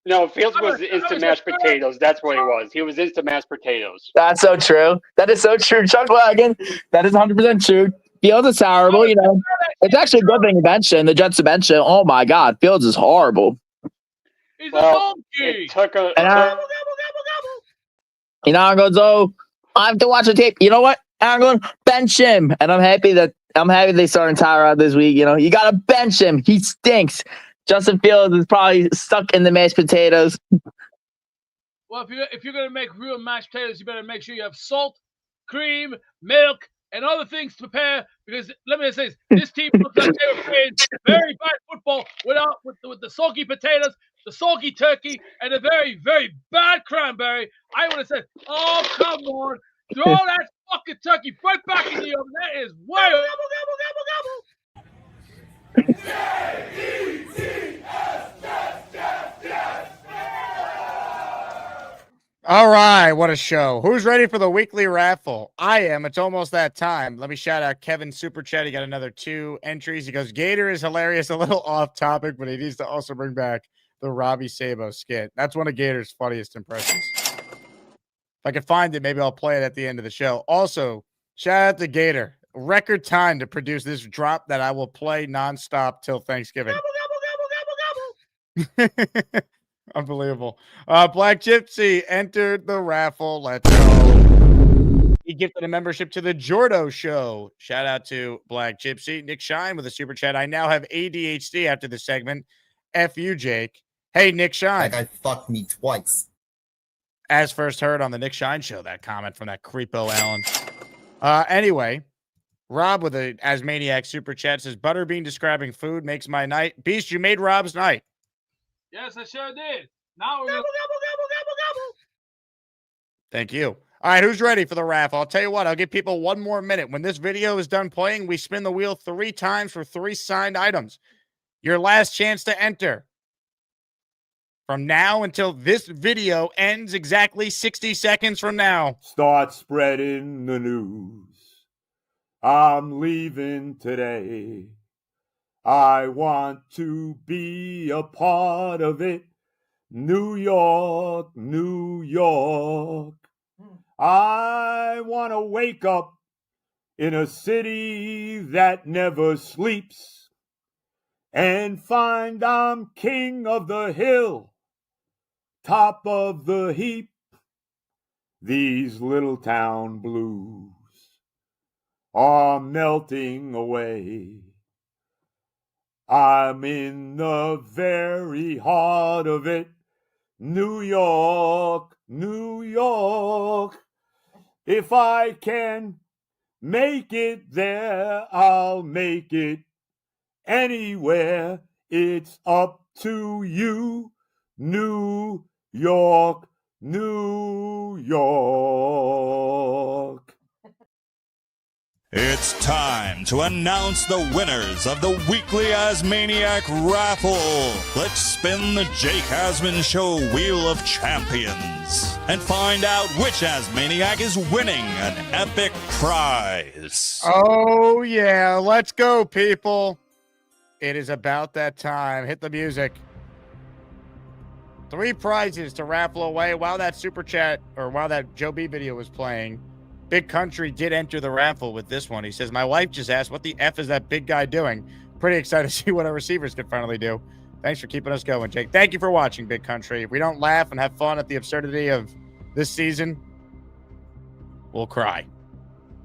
[SPEAKER 10] No, Fields was instant mashed potatoes. That's what he was. He was instant mashed potatoes.
[SPEAKER 15] That's so true. That is so true. Chuck Wagon. That is 100% true. Fields is horrible. You know, it's actually a good thing you bench him. The Jets to bench him. Oh my god, Fields is horrible.
[SPEAKER 8] He's
[SPEAKER 10] Well,
[SPEAKER 8] a donkey.
[SPEAKER 10] it took a.
[SPEAKER 15] You know, I'm going, so I have to watch the tape. You know what? I'm going to bench him. And I'm happy they started Tyrod this week. You know, you got to bench him. He stinks. Justin Fields is probably stuck in the mashed potatoes.
[SPEAKER 8] Well, if you're gonna make real mashed potatoes, you better make sure you have salt, cream, milk, and other things to prepare. Because let me just say this team looks like they were playing very bad football with the soggy potatoes, the soggy turkey, and a very, very bad cranberry. I would have said, oh, come on. Throw that fucking turkey right back in the oven. That is way gobble, gobble, gobble, gobble.
[SPEAKER 2] All right, what a show. Who's ready for the weekly raffle? I am. It's almost that time. Let me shout out Kevin Super Chat. He got another 2 entries. He goes, Gator is hilarious, a little off topic, but he needs to also bring back the Robbie Sabo skit. That's one of Gator's funniest impressions. If I can find it, maybe I'll play it at the end of the show. Also, shout out to Gator. Record time to produce this drop that I will play nonstop till Thanksgiving. Unbelievable. Black Gypsy entered the raffle. Let's go. He gifted a membership to the Jordo Show. Shout out to Black Gypsy. Nick Shine with a super chat. I now have ADHD after the segment. F you, Jake. Hey, Nick Shine.
[SPEAKER 14] That guy fucked me twice.
[SPEAKER 2] As first heard on the Nick Shine Show, that comment from that creepo Allen. Anyway, Rob with a Asmaniac super chat says, Butterbean describing food makes my night. Beast, you made Rob's night.
[SPEAKER 8] Yes, I sure did. Now we're gobble, gobble, gobble, gobble, gobble.
[SPEAKER 2] Thank you. All right, who's ready for the raffle? I'll tell you what, I'll give people 1 more minute. When this video is done playing, we spin the wheel 3 times for 3 signed items. Your last chance to enter. From now until this video ends exactly 60 seconds from now.
[SPEAKER 16] Start spreading the news. I'm leaving today. I want to be a part of it. New York, New York. I want to wake up in a city that never sleeps and find I'm king of the hill, top of the heap. These little town blues are melting away. I'm in the very heart of it. New York, New York. If I can make it there, I'll make it anywhere. It's up to you. New York, New York.
[SPEAKER 17] It's time to announce the winners of the weekly Asmaniac raffle. Let's spin the Jake Asman Show Wheel of Champions and find out which Asmaniac is winning an epic prize.
[SPEAKER 2] Oh, yeah. Let's go, people. It is about that time. Hit the music. 3 prizes to raffle away. While that super chat or while that Joe B video was playing, Big Country did enter the raffle with this one. He says, my wife just asked, what the F is that big guy doing? Pretty excited to see what our receivers can finally do. Thanks for keeping us going, Jake. Thank you for watching, Big Country. If we don't laugh and have fun at the absurdity of this season, we'll cry.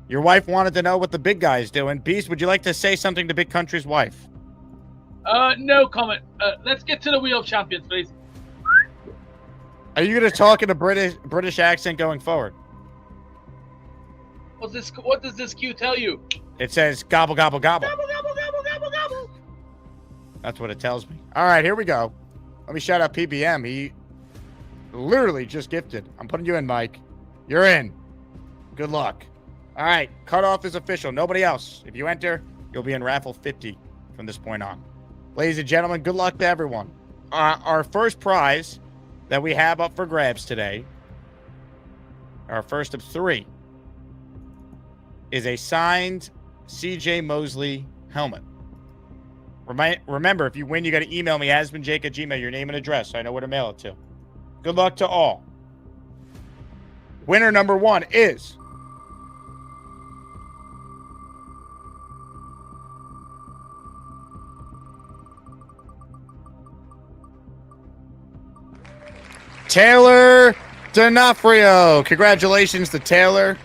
[SPEAKER 2] Your wife wanted to know what the big guy is doing. Beast, would you like to say something to Big Country's wife?
[SPEAKER 8] No comment. Let's get to the Wheel of Champions, please.
[SPEAKER 2] Are you going to talk in a British accent going forward?
[SPEAKER 8] What's this? What does this cue tell you?
[SPEAKER 2] It says gobble, gobble, gobble.
[SPEAKER 8] Gobble, gobble, gobble, gobble, gobble.
[SPEAKER 2] That's what it tells me. All right, here we go. Let me shout out PBM. He literally just gifted. I'm putting you in, Mike. You're in. Good luck. All right, cutoff is official. Nobody else. If you enter, you'll be in raffle 50 from this point on. Ladies and gentlemen, good luck to everyone. Our first prize that we have up for grabs today, our first of 3, is a signed CJ Mosley helmet. Remember, if you win, you got to email me, asmanjake@gmail.com, your name and address, so I know where to mail it to. Good luck to all. Winner number 1 is Taylor D'Onofrio. Congratulations to Taylor.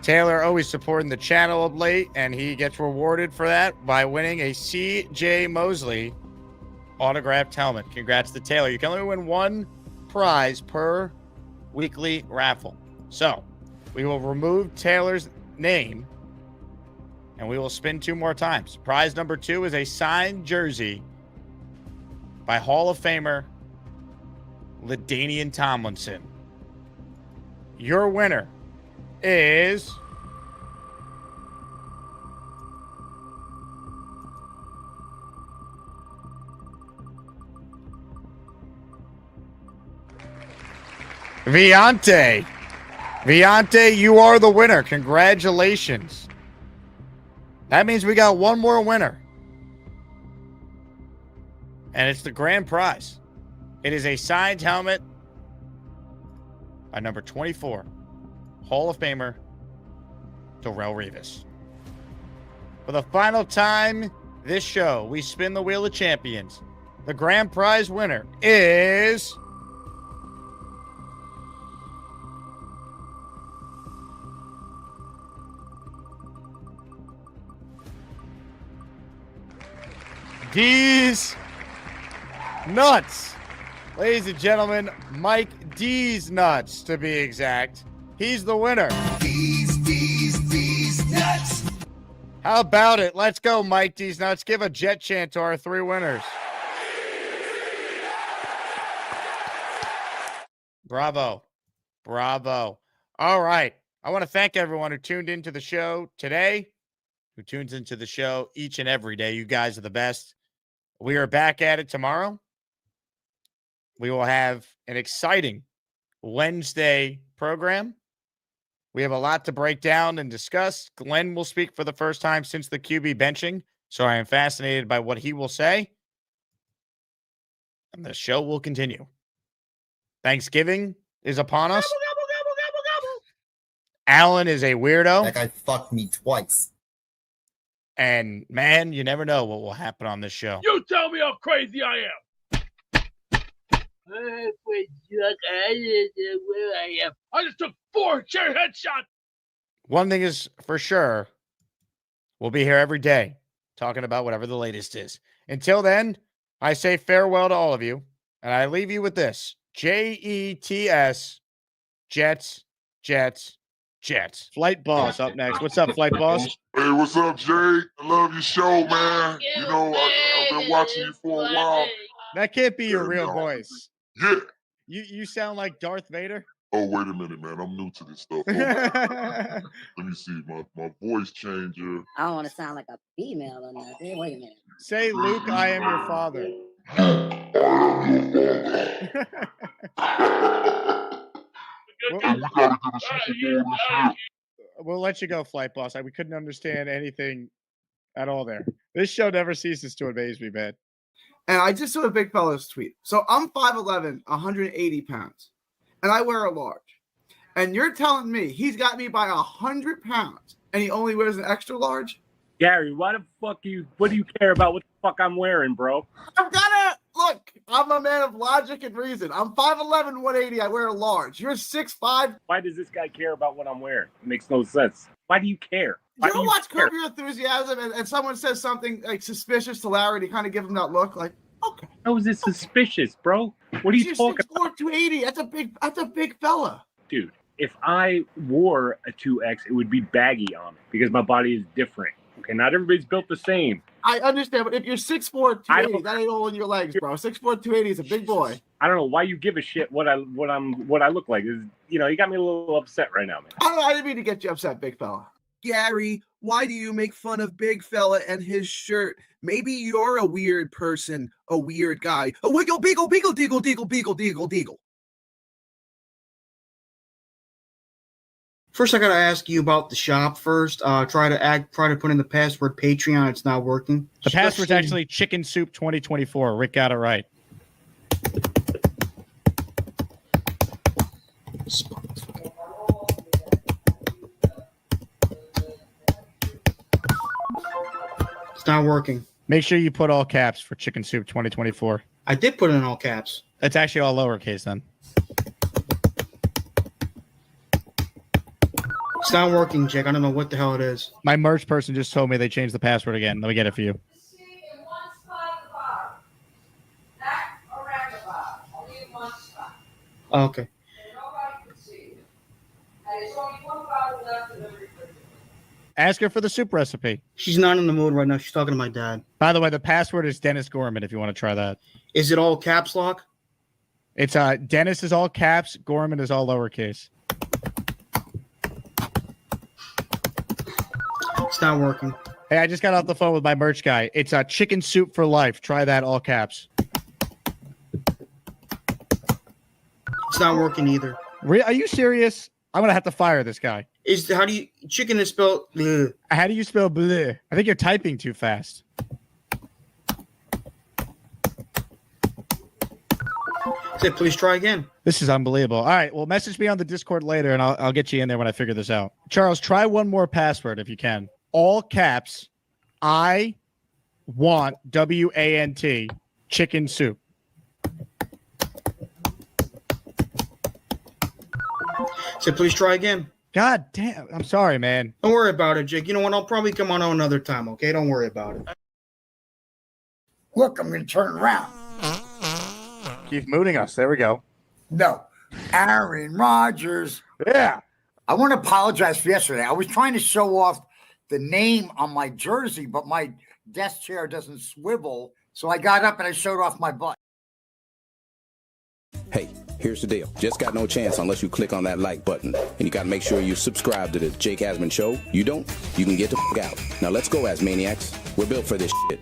[SPEAKER 2] Taylor always supporting the channel of late, and he gets rewarded for that by winning a CJ Mosley autographed helmet. Congrats to Taylor. You can only win 1 prize per weekly raffle. So we will remove Taylor's name, and we will spin 2 more times. Prize number 2 is a signed jersey by Hall of Famer LaDainian Tomlinson. Your winner is Viante. Viante, you are the winner. Congratulations. That means we got 1 more winner. And it's the grand prize. It is a signed helmet by number 24, Hall of Famer Darrelle Revis. For the final time this show, we spin the Wheel of Champions. The grand prize winner is D's Nuts. Ladies and gentlemen, Mike D's Nuts, to be exact. He's the winner. D's Nuts. How about it? Let's go, Mike D's Nuts. Give a jet chant to our 3 winners. Bravo. Bravo. All right. I want to thank everyone who tuned into the show today, who tunes into the show each and every day. You guys are the best. We are back at it tomorrow. We will have an exciting Wednesday program. We have a lot to break down and discuss. Glenn will speak for the first time since the QB benching, so I am fascinated by what he will say. And the show will continue. Thanksgiving is upon us.
[SPEAKER 14] Gobble, gobble, gobble, gobble.
[SPEAKER 2] Alan is a weirdo.
[SPEAKER 14] That guy fucked me twice.
[SPEAKER 2] And, man, you never know what will happen on this show.
[SPEAKER 8] You tell me how crazy I am. I just took 4 chair headshots.
[SPEAKER 2] One thing is for sure, we'll be here every day talking about whatever the latest is. Until then, I say farewell to all of you, and I leave you with this. Jets, Jets, Jets, Jets. Flight Boss up next. What's up, Flight Boss?
[SPEAKER 18] Hey, what's up, Jay? I love your show, man. You know, I've been watching you for a while.
[SPEAKER 2] That can't be your real voice.
[SPEAKER 18] Yeah.
[SPEAKER 2] You sound like Darth Vader.
[SPEAKER 18] Oh, wait a minute, man. I'm new to this stuff. Let me see. My voice changer.
[SPEAKER 19] I don't want to sound like a female or nothing. Wait a minute.
[SPEAKER 2] Say, Luke, I am your father. We'll let you go, Flight Boss. We couldn't understand anything at all there. This show never ceases to amaze me, man.
[SPEAKER 20] And I just saw a big fella's tweet. So I'm 5'11", 180 pounds, and I wear a large. And you're telling me he's got me by 100 pounds, and he only wears an extra large?
[SPEAKER 21] Gary, why the fuck what do you care about what the fuck I'm wearing, bro?
[SPEAKER 20] I'm gonna look. I'm a man of logic and reason. I'm 5'11", 180. I wear a large. You're 6'5".
[SPEAKER 21] Why does this guy care about what I'm wearing? It makes no sense. Why do you care? Why
[SPEAKER 20] You
[SPEAKER 21] do
[SPEAKER 20] ever
[SPEAKER 21] you
[SPEAKER 20] watch
[SPEAKER 21] care?
[SPEAKER 20] Curb Your Enthusiasm and someone says something like suspicious to Larry, and you kind of give him that look like, okay.
[SPEAKER 21] How is this suspicious, bro? What are you talking
[SPEAKER 20] about? 280. That's a big fella.
[SPEAKER 21] Dude, if I wore a 2X, it would be baggy on me because my body is different. Okay, not everybody's built the same.
[SPEAKER 20] I understand, but if you're 6'4", 280, that ain't all in your legs, bro. 6'4", 280 is a big boy.
[SPEAKER 21] I don't know why you give a shit what I look like. You got me a little upset right now, man.
[SPEAKER 20] I didn't mean to get you upset, big fella.
[SPEAKER 22] Gary, why do you make fun of Big Fella and his shirt? Maybe you're a weird person, a weird guy. A wiggle, beagle, beagle, deagle, deagle, beagle, deagle, deagle.
[SPEAKER 23] First, I gotta ask you about the shop first. Try to put in the password Patreon. It's not working.
[SPEAKER 2] The password's actually Chicken Soup 2024. Rick got it right.
[SPEAKER 23] It's not working.
[SPEAKER 2] Make sure you put all caps for Chicken Soup 2024.
[SPEAKER 23] I did put it in all caps.
[SPEAKER 2] It's actually all lowercase then.
[SPEAKER 23] It's not working, Jake. I don't know what the hell it is.
[SPEAKER 2] My merch person just told me they changed the password again. Let me get it for you.
[SPEAKER 23] Oh, okay.
[SPEAKER 2] Ask her for the soup recipe.
[SPEAKER 23] She's not in the mood right now. She's talking to my dad.
[SPEAKER 2] By the way, the password is Dennis Gorman if you want to try that.
[SPEAKER 23] Is it all caps lock?
[SPEAKER 2] It's Dennis is all caps, Gorman is all lowercase.
[SPEAKER 23] It's not working.
[SPEAKER 2] Hey, I just got off the phone with my merch guy. It's Chicken Soup for Life. Try that, all caps.
[SPEAKER 23] It's not working either.
[SPEAKER 2] Are you serious? I'm gonna have to fire this guy.
[SPEAKER 23] Chicken is spelled bleh.
[SPEAKER 2] How do you spell bleh? I think you're typing too fast.
[SPEAKER 23] Say, please try again.
[SPEAKER 2] This is unbelievable. All right, well, message me on the Discord later, and I'll get you in there when I figure this out. Charles, try one more password if you can. All caps. I want WANT chicken soup.
[SPEAKER 23] Say, please try again.
[SPEAKER 2] God damn. I'm sorry, man.
[SPEAKER 23] Don't worry about it, Jake. You know what? I'll probably come on another time, okay? Don't worry about it.
[SPEAKER 24] Look, I'm going to turn around.
[SPEAKER 2] Keep mooning us. There we go.
[SPEAKER 24] No. Aaron Rodgers.
[SPEAKER 2] Yeah.
[SPEAKER 24] I want to apologize for yesterday. I was trying to show off the name on my jersey, but my desk chair doesn't swivel. So I got up and I showed off my butt.
[SPEAKER 4] Hey, here's the deal. Just got no chance unless you click on that like button. And you got to make sure you subscribe to the Jake Asman Show. You don't, you can get the f*** out. Now let's go, Asmaniacs. We're built for this shit.